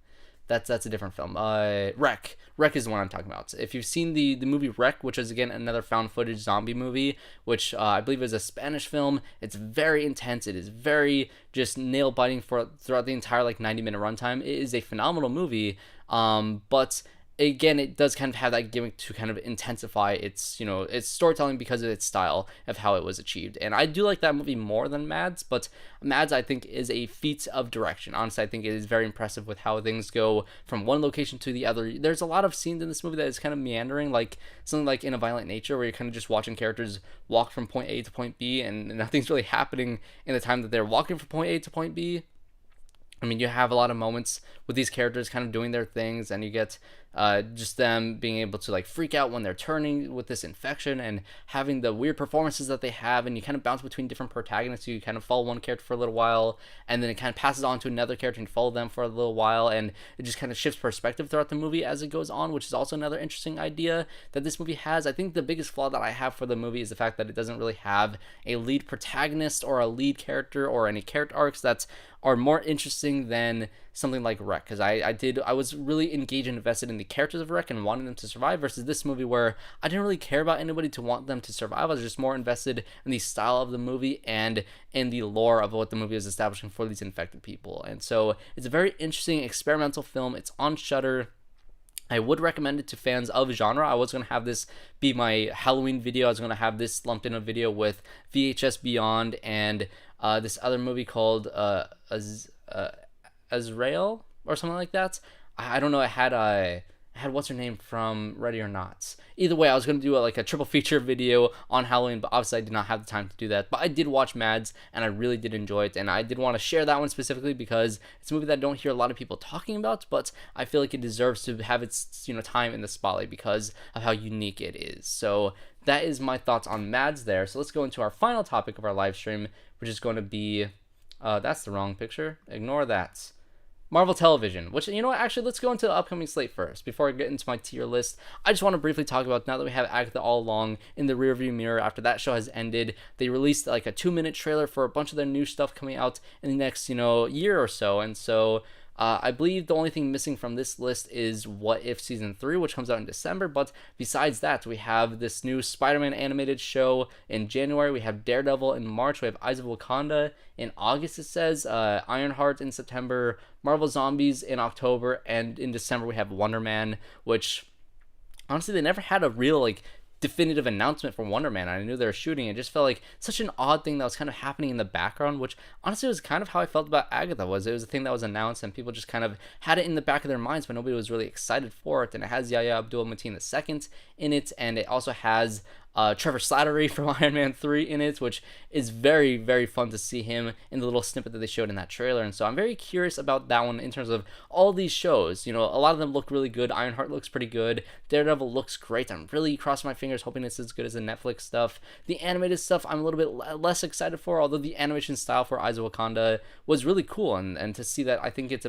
That's a different film. Wreck is the one I'm talking about. If you've seen the movie Wreck, which is again another found footage zombie movie, which I believe is a Spanish film, it's very intense. It is very just nail biting for throughout the entire like 90-minute runtime. It is a phenomenal movie. But again, it does kind of have that gimmick to kind of intensify its, its storytelling because of its style of how it was achieved. And I do like that movie more than MadS, but MadS I think is a feat of direction. Honestly, I think it is very impressive with how things go from one location to the other. There's a lot of scenes in this movie that is kind of meandering, like something like In a Violent Nature, where you're kind of just watching characters walk from point A to point B, and nothing's really happening in the time that they're walking from point A to point B. I mean, you have a lot of moments with these characters kind of doing their things, and you get just them being able to like freak out when they're turning with this infection and having the weird performances that they have, and you kind of bounce between different protagonists. You kind of follow one character for a little while, and then it kind of passes on to another character and you follow them for a little while, and it just kind of shifts perspective throughout the movie as it goes on, which is also another interesting idea that this movie has. I think the biggest flaw that I have for the movie is the fact that it doesn't really have a lead protagonist or a lead character or any character arcs that are more interesting than something like Wreck, because I was really engaged and invested in the characters of Wreck and wanting them to survive, versus this movie where I didn't really care about anybody to want them to survive. I was just more invested in the style of the movie and in the lore of what the movie is establishing for these infected people. And so it's a very interesting experimental film. It's on Shudder. I would recommend it to fans of genre. I was going to have this be my Halloween video. I was going to have this lumped in a video with VHS Beyond and this other movie called Azrael or something like that. I don't know. I had what's her name from Ready or Not. Either way, I was going to do a triple feature video on Halloween, but obviously I did not have the time to do that. But I did watch MadS, and I really did enjoy it, and I did want to share that one specifically because it's a movie that I don't hear a lot of people talking about, but I feel like it deserves to have its time in the spotlight because of how unique it is. So that is my thoughts on MadS there. So let's go into our final topic of our live stream, which is going to be that's the wrong picture. Ignore that. Marvel Television, which, actually, let's go into the upcoming slate first. Before I get into my tier list, I just want to briefly talk about, now that we have Agatha all along in the rearview mirror after that show has ended, they released like a 2-minute trailer for a bunch of their new stuff coming out in the next, year or so. And so I believe the only thing missing from this list is What If Season 3, which comes out in December. But besides that, we have this new Spider-Man animated show in January. We have Daredevil in March. We have Eyes of Wakanda in August, it says. Ironheart in September. Marvel Zombies in October. And in December, we have Wonder Man, which honestly, they never had a real, definitive announcement from Wonder Man. I knew they were shooting. It just felt like such an odd thing that was kind of happening in the background, which honestly was kind of how I felt about Agatha. It was a thing that was announced and people just kind of had it in the back of their minds, but nobody was really excited for it. And it has Yahya Abdul-Mateen II in it, and it also has Trevor Slattery from Iron Man 3 in it, which is very, very fun to see him in the little snippet that they showed in that trailer. And so I'm very curious about that one in terms of all these shows. A lot of them look really good. Ironheart looks pretty good. Daredevil looks great. I'm really crossing my fingers hoping it's as good as the Netflix stuff. The animated stuff I'm a little bit less excited for, although the animation style for Eyes of Wakanda was really cool. And to see that, I think it's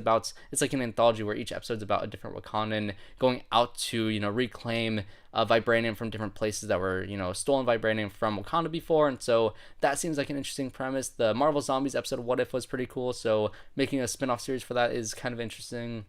like an anthology where each episode's about a different Wakandan going out to, reclaim vibranium from different places that were, stolen vibranium from Wakanda before. And so that seems like an interesting premise. The Marvel Zombies episode of What If was pretty cool, so making a spin-off series for that is kind of interesting.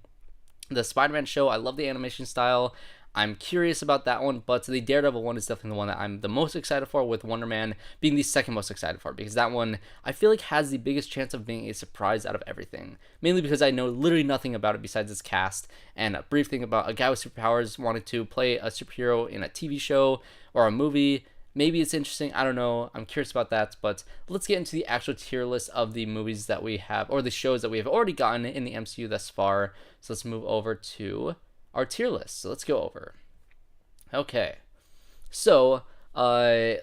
The Spider-Man show, I love the animation style. I'm curious about that one, but the Daredevil one is definitely the one that I'm the most excited for, with Wonder Man being the second most excited for, because that one I feel like has the biggest chance of being a surprise out of everything. Mainly because I know literally nothing about it besides its cast, and a brief thing about a guy with superpowers wanted to play a superhero in a TV show or a movie. Maybe it's interesting. I don't know. I'm curious about that. But let's get into the actual tier list of the movies that we have, or the shows that we have already gotten in the MCU thus far. So let's move over to our tier list. So let's go over. Okay. So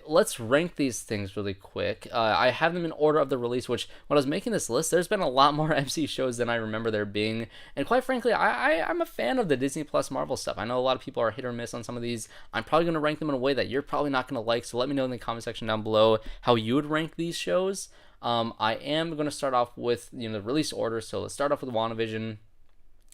let's rank these things really quick. I have them in order of the release, which when I was making this list, there's been a lot more MC shows than I remember there being. And quite frankly, I'm a fan of the Disney Plus Marvel stuff. I know a lot of people are hit or miss on some of these. I'm probably going to rank them in a way that you're probably not going to like. So let me know in the comment section down below how you would rank these shows. I am going to start off with the release order. So let's start off with WandaVision.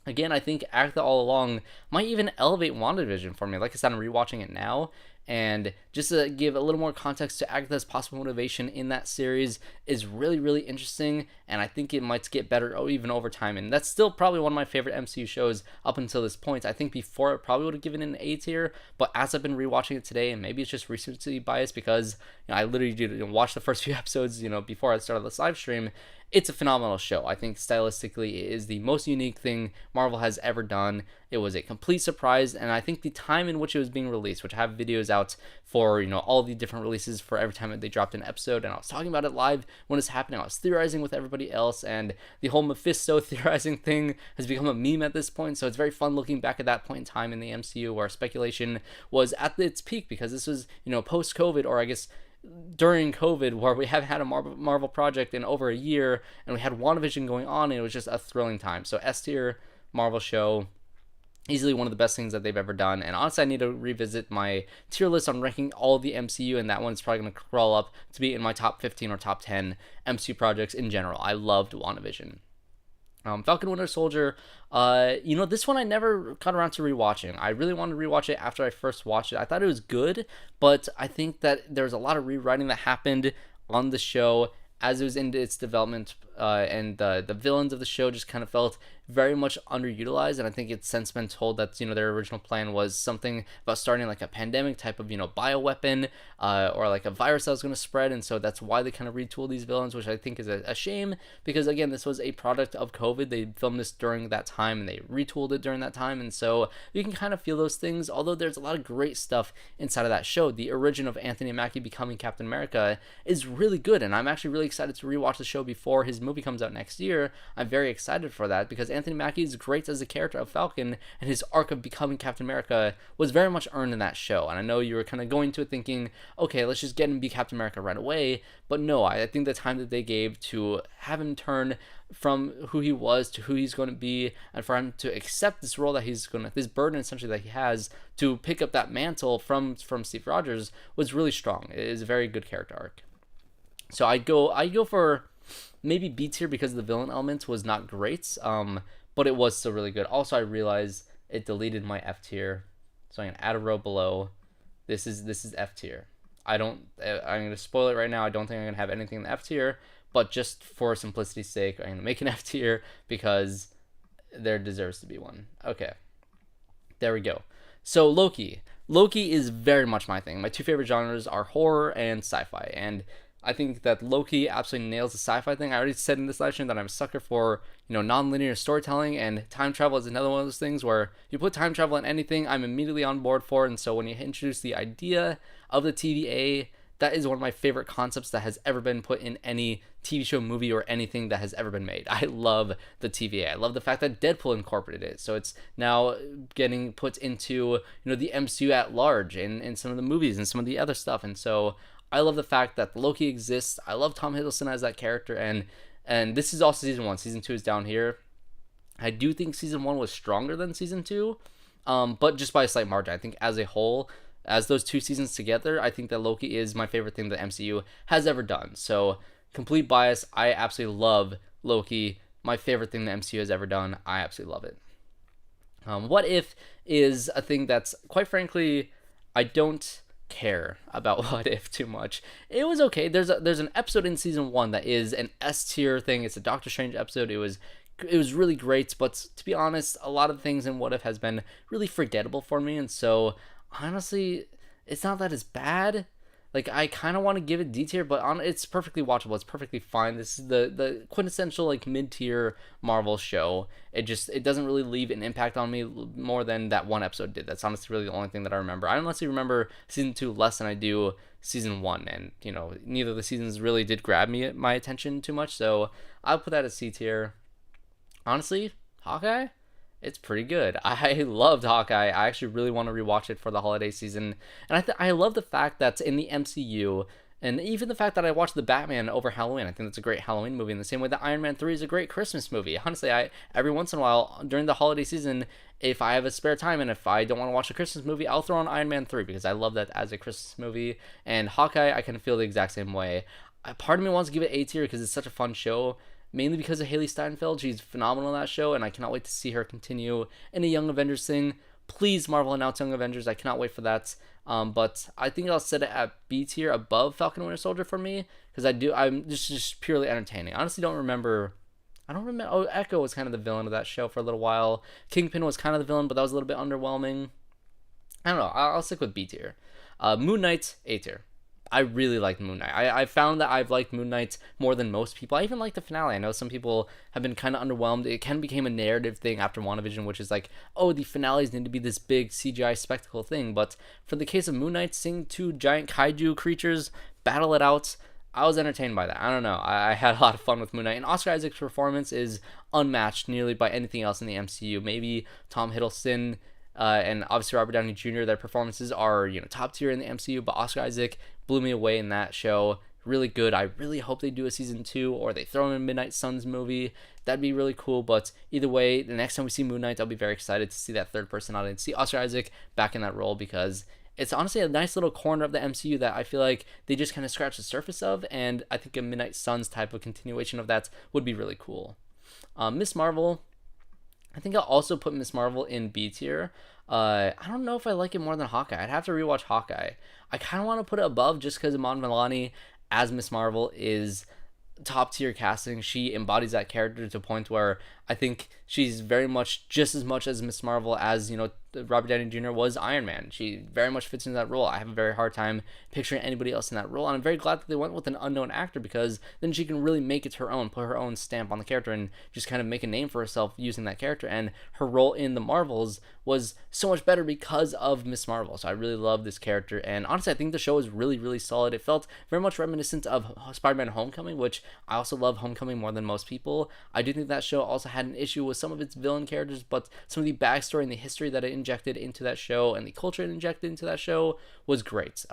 Again, I think Agatha all along might even elevate WandaVision for me. Like I said, I'm rewatching it now, and just to give a little more context to Agatha's possible motivation in that series is really, really interesting, and I think it might get better even over time. And that's still probably one of my favorite MCU shows up until this point. I think before it probably would have given it an A tier, but as I've been rewatching it today, and maybe it's just recency bias because I literally did watch the first few episodes, before I started this live stream. It's a phenomenal show. I think stylistically it is the most unique thing Marvel has ever done. It was a complete surprise, and I think the time in which it was being released, which I have videos out for, all the different releases for every time they dropped an episode, and I was talking about it live when it's happening. I was theorizing with everybody else, and the whole Mephisto theorizing thing has become a meme at this point, so it's very fun looking back at that point in time in the MCU where speculation was at its peak, because this was, post-COVID, or I guess during COVID, where we haven't had a Marvel project in over a year, and we had WandaVision going on, and it was just a thrilling time. So S tier Marvel show, easily one of the best things that they've ever done. And honestly, I need to revisit my tier list on ranking all of the MCU, and that one's probably going to crawl up to be in my top 15 or top 10 MCU projects in general. I loved WandaVision. Falcon Winter Soldier, this one I never got around to rewatching. I really wanted to rewatch it after I first watched it. I thought it was good, but I think that there's a lot of rewriting that happened on the show as it was into its development, and the villains of the show just kind of felt very much underutilized, and I think it's since been told that their original plan was something about starting like a pandemic type of bioweapon, or like a virus that was going to spread, and so that's why they kind of retooled these villains, which I think is a shame, because again, this was a product of COVID. They filmed this during that time and they retooled it during that time, and so you can kind of feel those things, although there's a lot of great stuff inside of that show. The origin of Anthony Mackie becoming Captain America is really good, and I'm actually really excited to rewatch the show before his movie comes out next year. I'm very excited for that, because Anthony Mackie is great as a character of Falcon, and his arc of becoming Captain America was very much earned in that show. And I know you were kind of going to it thinking, okay, let's just get him to be Captain America right away, but no, I think the time that they gave to have him turn from who he was to who he's going to be, and for him to accept this role that this burden essentially that he has to pick up that mantle from Steve Rogers, was really strong. It is a very good character arc. So I go for maybe B tier, because the villain element was not great, but it was still really good. Also, I realized it deleted my F tier, so I'm gonna add a row below. This is F tier. I'm gonna spoil it right now. I don't think I'm gonna have anything in the F tier, but just for simplicity's sake, I'm gonna make an F tier because there deserves to be one. Okay, there we go. So Loki is very much my thing. My two favorite genres are horror and sci-fi, and I think that Loki absolutely nails the sci-fi thing. I already said in this live stream that I'm a sucker for, non-linear storytelling, and time travel is another one of those things where you put time travel in anything, I'm immediately on board for it. And so when you introduce the idea of the TVA, that is one of my favorite concepts that has ever been put in any TV show, movie, or anything that has ever been made. I love the TVA. I love the fact that Deadpool incorporated it. So it's now getting put into, the MCU at large in some of the movies and some of the other stuff. And so I love the fact that Loki exists. I love Tom Hiddleston as that character, and this is also season 1. Season 2 is down here. I do think season 1 was stronger than season 2, but just by a slight margin. I think as a whole, as those two seasons together, I think that Loki is my favorite thing the MCU has ever done. So, complete bias, I absolutely love Loki. My favorite thing the MCU has ever done. I absolutely love it. What If is a thing that's, quite frankly, I don't care about What If too much. It was okay. There's an episode in season 1 that is an S tier thing. It's a Doctor Strange episode. It was really great, but to be honest, a lot of things in What If has been really forgettable for me, and so honestly, it's not that it's bad. Like, I kind of want to give it D tier, but it's perfectly watchable. It's perfectly fine. This is the quintessential, like, mid-tier Marvel show. It doesn't really leave an impact on me more than that one episode did. That's honestly really the only thing that I remember. I honestly remember season 2 less than I do season 1, and, neither of the seasons really did grab my attention too much, so I'll put that as C tier. Honestly, Hawkeye? It's pretty good. I loved Hawkeye. I actually really want to rewatch it for the holiday season. And I love the fact that in the MCU, and even the fact that I watched The Batman over Halloween. I think that's a great Halloween movie in the same way that Iron Man 3 is a great Christmas movie. Honestly, every once in a while during the holiday season, if I have a spare time and if I don't want to watch a Christmas movie, I'll throw on Iron Man 3 because I love that as a Christmas movie. And Hawkeye, I kind of feel the exact same way. Part of me wants to give it A tier because it's such a fun show. mainly because of Haley Steinfeld. She's phenomenal in that show, and I cannot wait to see her continue in a Young Avengers thing. Please, Marvel, announce Young Avengers. I cannot wait for that. But I think I'll set it at B tier above Falcon and Winter Soldier for me, because I'm just purely entertaining. I honestly don't remember. I don't remember. Oh, Echo was kind of the villain of that show for a little while. Kingpin was kind of the villain, but that was a little bit underwhelming. I don't know. I'll stick with B tier. Moon Knight, A tier. I really liked Moon Knight. I found that I've liked Moon Knight more than most people. I even like the finale. I know some people have been kind of underwhelmed. It kind of became a narrative thing after WandaVision, which is like, oh, the finales need to be this big CGI spectacle thing. But for the case of Moon Knight, seeing two giant kaiju creatures battle it out, I was entertained by that. I don't know. I had a lot of fun with Moon Knight. And Oscar Isaac's performance is unmatched nearly by anything else in the MCU. Maybe Tom Hiddleston and obviously Robert Downey Jr., their performances are, top tier in the MCU, but Oscar Isaac blew me away in that show. Really good. I really hope they do a season 2, or they throw in a Midnight Suns movie. That'd be really cool. But either way, the next time we see Moon Knight, I'll be very excited to see that third personality and see Oscar Isaac back in that role, because it's honestly a nice little corner of the MCU that I feel like they just kind of scratched the surface of, and I think a Midnight Suns type of continuation of that would be really cool. Miss Marvel, I think I'll also put Miss Marvel in B tier. I don't know if I like it more than Hawkeye. I'd have to rewatch Hawkeye. I kind of want to put it above just because Iman Vellani as Miss Marvel is top tier casting. She embodies that character to a point where I think she's very much just as much as Miss Marvel as Robert Downey Jr. was Iron Man. She very much fits into that role. I have a very hard time picturing anybody else in that role, and I'm very glad that they went with an unknown actor, because then she can really make it her own, put her own stamp on the character, and just kind of make a name for herself using that character. And her role in the Marvels was so much better because of Miss Marvel. So I really love this character, and honestly I think the show is really, really solid. It felt very much reminiscent of Spider-Man Homecoming, which I also love Homecoming more than most people. I do think that show also had an issue with some of its villain characters, but some of the backstory and the history that it injected into that show and the culture it injected into that show was great.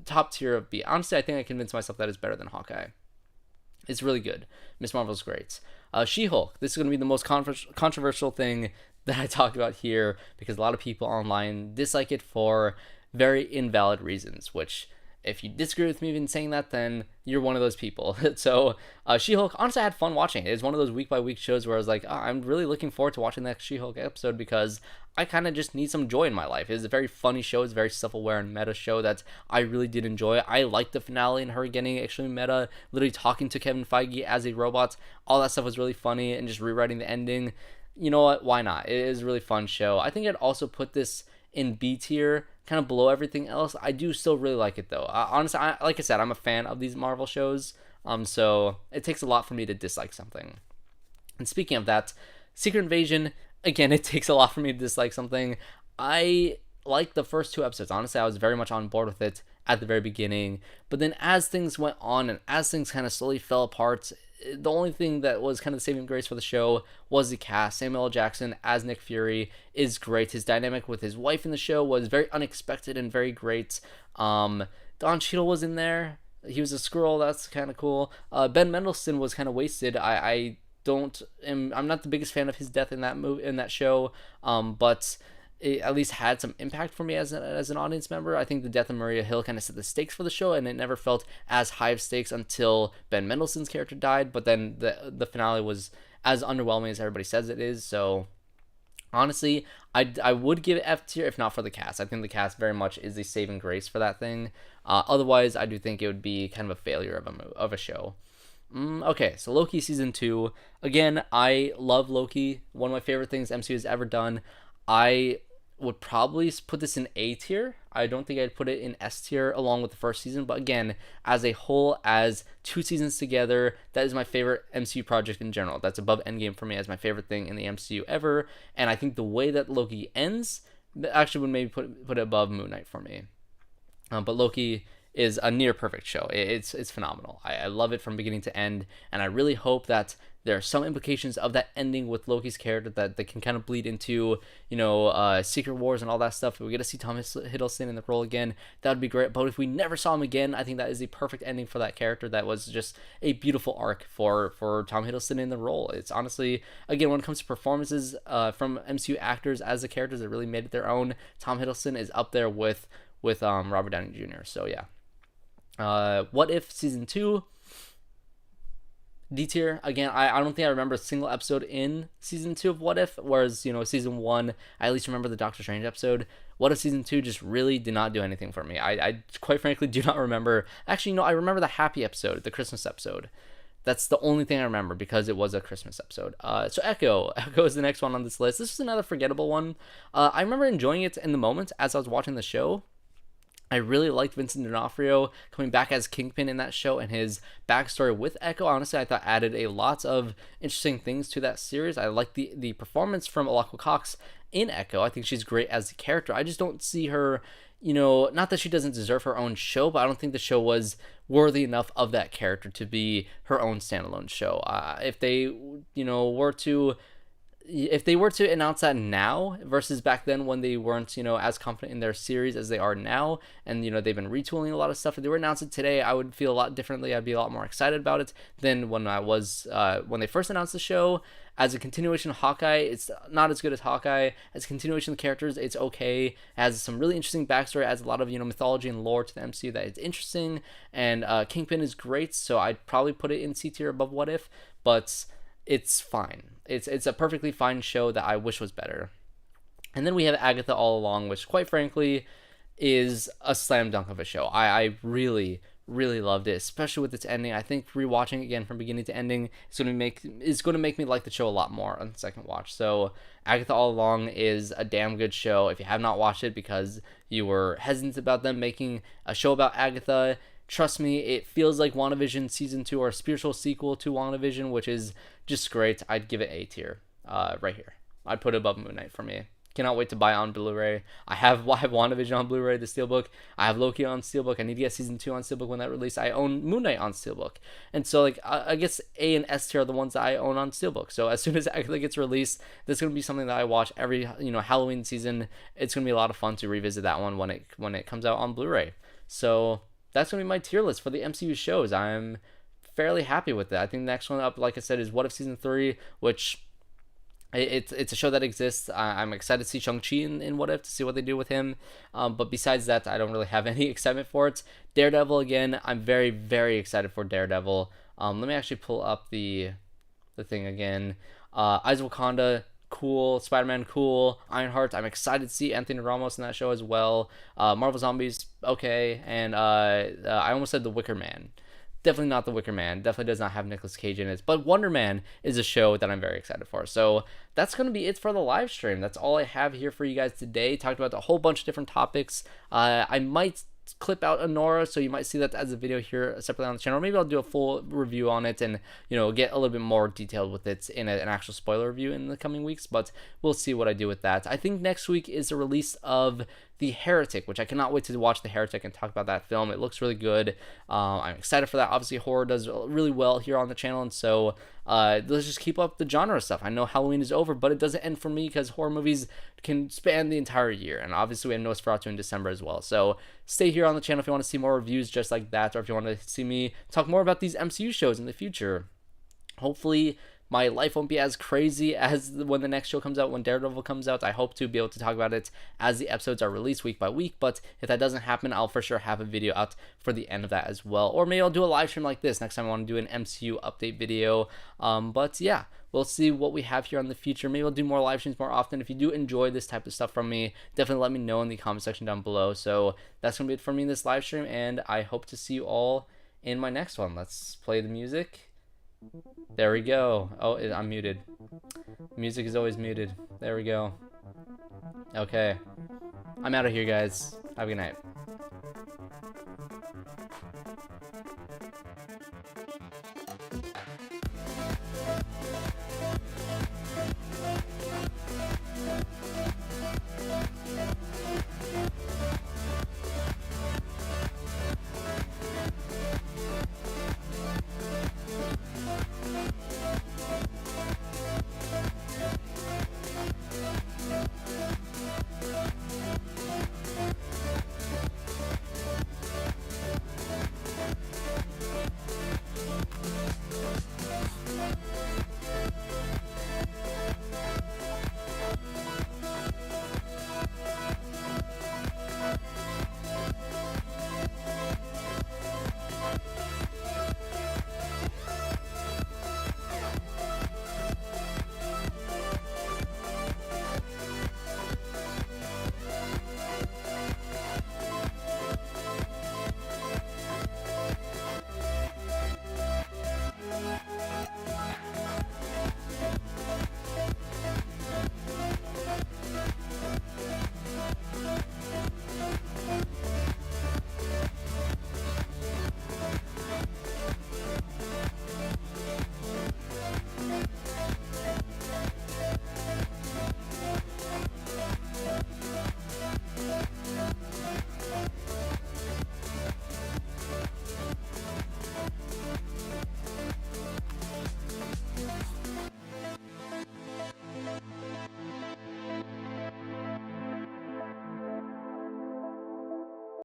Top tier of B. Honestly, I think I convinced myself that it's better than Hawkeye. It's really good. Miss Marvel's great. She-Hulk. This is going to be the most controversial thing that I talk about here, because a lot of people online dislike it for very invalid reasons, which, if you disagree with me in saying that, then you're one of those people. So, She-Hulk, honestly, I had fun watching it. It's one of those week-by-week shows where I was like, I'm really looking forward to watching the next She-Hulk episode, because I kind of just need some joy in my life. It's a very funny show. It's a very self-aware and meta show that I really did enjoy. I liked the finale and her getting extremely meta, literally talking to Kevin Feige as a robot. All that stuff was really funny, and just rewriting the ending. You know what? Why not? It is a really fun show. I think I'd also put this in B tier, kind of below everything else. I do still really like it though. Honestly, like I said, I'm a fan of these Marvel shows. So it takes a lot for me to dislike something. And speaking of that, Secret Invasion, again, it takes a lot for me to dislike something. I like the first 2 episodes. Honestly, I was very much on board with it at the very beginning. But then as things went on and as things kind of slowly fell apart, the only thing that was kind of the saving grace for the show was the cast. Samuel L. Jackson as Nick Fury is great. His dynamic with his wife in the show was very unexpected and very great. Don Cheadle was in there. He was a Skrull. That's kind of cool. Ben Mendelsohn was kind of wasted. I'm not the biggest fan of his death in that show. But it at least had some impact for me as an audience member. I think the death of Maria Hill kind of set the stakes for the show, and it never felt as high of stakes until Ben Mendelsohn's character died. But then the finale was as underwhelming as everybody says it is. So honestly, I would give it F tier if not for the cast. I think the cast very much is the saving grace for that thing. Otherwise, I do think it would be kind of a failure of a show. Okay, so Loki season 2. Again, I love Loki. One of my favorite things MCU has ever done. I would probably put this in A tier. I don't think I'd put it in S tier along with the first season, but again, as a whole, as 2 seasons together, that is my favorite MCU project in general. That's above Endgame for me as my favorite thing in the MCU ever, and I think the way that Loki ends actually would maybe put it above Moon Knight for me. But Loki is a near perfect show. It's phenomenal. I love it from beginning to end, and I really hope that there are some implications of that ending with Loki's character that can kind of bleed into, Secret Wars and all that stuff. If we get to see Tom Hiddleston in the role again, that would be great. But if we never saw him again, I think that is the perfect ending for that character. That was just a beautiful arc for Tom Hiddleston in the role. It's honestly, again, when it comes to performances from MCU actors as the characters that really made it their own, Tom Hiddleston is up there with Robert Downey Jr. So yeah. What If season 2? D tier again. I don't think I remember a single episode in season 2 of What If, whereas season 1 I at least remember the Doctor Strange episode. What If season 2 just really did not do anything for me. I quite frankly do not remember. Actually, no, I remember the happy episode, the Christmas episode. That's the only thing I remember because it was a Christmas episode. So Echo is the next one on this list. This is another forgettable one. I remember enjoying it in the moment as I was watching the show. I really liked Vincent D'Onofrio coming back as Kingpin in that show, and his backstory with Echo, honestly, I thought added a lot of interesting things to that series. I like the performance from Alaka Cox in Echo. I think she's great as the character. I just don't see her, not that she doesn't deserve her own show, but I don't think the show was worthy enough of that character to be her own standalone show. If they, were to announce that now versus back then when they weren't, as confident in their series as they are now, and they've been retooling a lot of stuff, if they were to announce it today, I would feel a lot differently. I'd be a lot more excited about it than when when they first announced the show. As a continuation of Hawkeye, it's not as good as Hawkeye. As a continuation of the characters, it's okay. It has some really interesting backstory, adds a lot of mythology and lore to the MCU that is interesting, and Kingpin is great, so I'd probably put it in C tier above What If, but it's fine. It's a perfectly fine show that I wish was better. And then we have Agatha All Along, which quite frankly is a slam dunk of a show. I really, really loved it, especially with its ending. I think rewatching it again from beginning to ending is going to make me like the show a lot more on the second watch. So Agatha All Along is a damn good show. If you have not watched it because you were hesitant about them making a show about Agatha, trust me, it feels like WandaVision Season 2 or a spiritual sequel to WandaVision, which is just great. I'd give it A tier right here. I'd put it above Moon Knight for me. Cannot wait to buy on Blu-ray. I have WandaVision on Blu-ray, the Steelbook. I have Loki on Steelbook. I need to get Season 2 on Steelbook when that releases. I own Moon Knight on Steelbook. And so, I guess A and S tier are the ones that I own on Steelbook. So as soon as Agatha gets released, this is going to be something that I watch every, Halloween season. It's going to be a lot of fun to revisit that one when it comes out on Blu-ray. So that's going to be my tier list for the MCU shows. I'm fairly happy with that. I think the next one up, like I said, is What If Season 3, which it's a show that exists. I'm excited to see Shang-Chi in What If, to see what they do with him. But besides that, I don't really have any excitement for it. Daredevil, again, I'm very, very excited for Daredevil. Let me actually pull up the thing again. Eyes of Wakanda, cool. Spider-Man, cool. Ironheart, I'm excited to see Anthony Ramos in that show as well. Marvel Zombies, okay. And I almost said The Wicker Man. Definitely not The Wicker Man. Definitely does not have Nicolas Cage in it. But Wonder Man is a show that I'm very excited for. So that's going to be it for the live stream. That's all I have here for you guys today. Talked about a whole bunch of different topics. I might clip out Anora, so you might see that as a video here separately on the channel. Or maybe I'll do a full review on it and get a little bit more detailed with it in an actual spoiler review in the coming weeks, but we'll see what I do with that. I think next week is the release of The Heretic, which I cannot wait to watch The Heretic and talk about that film. It looks really good. I'm excited for that. Obviously horror does really well here on the channel, and so let's just keep up the genre stuff. I know Halloween is over, but it doesn't end for me because horror movies can span the entire year, and obviously we have Nosferatu in December as well. So stay here on the channel if you want to see more reviews just like that, or if you want to see me talk more about these MCU shows in the future. Hopefully my life won't be as crazy as when the next show comes out, when Daredevil comes out. I hope to be able to talk about it as the episodes are released week by week, but if that doesn't happen, I'll for sure have a video out for the end of that as well. Or maybe I'll do a live stream like this next time I want to do an MCU update video. But yeah, we'll see what we have here in the future. Maybe I'll do more live streams more often. If you do enjoy this type of stuff from me, definitely let me know in the comment section down below. So that's going to be it for me in this live stream, and I hope to see you all in my next one. Let's play the music. There we go. Oh, I'm muted. Music is always muted. There we go. Okay. I'm out of here, guys. Have a good night.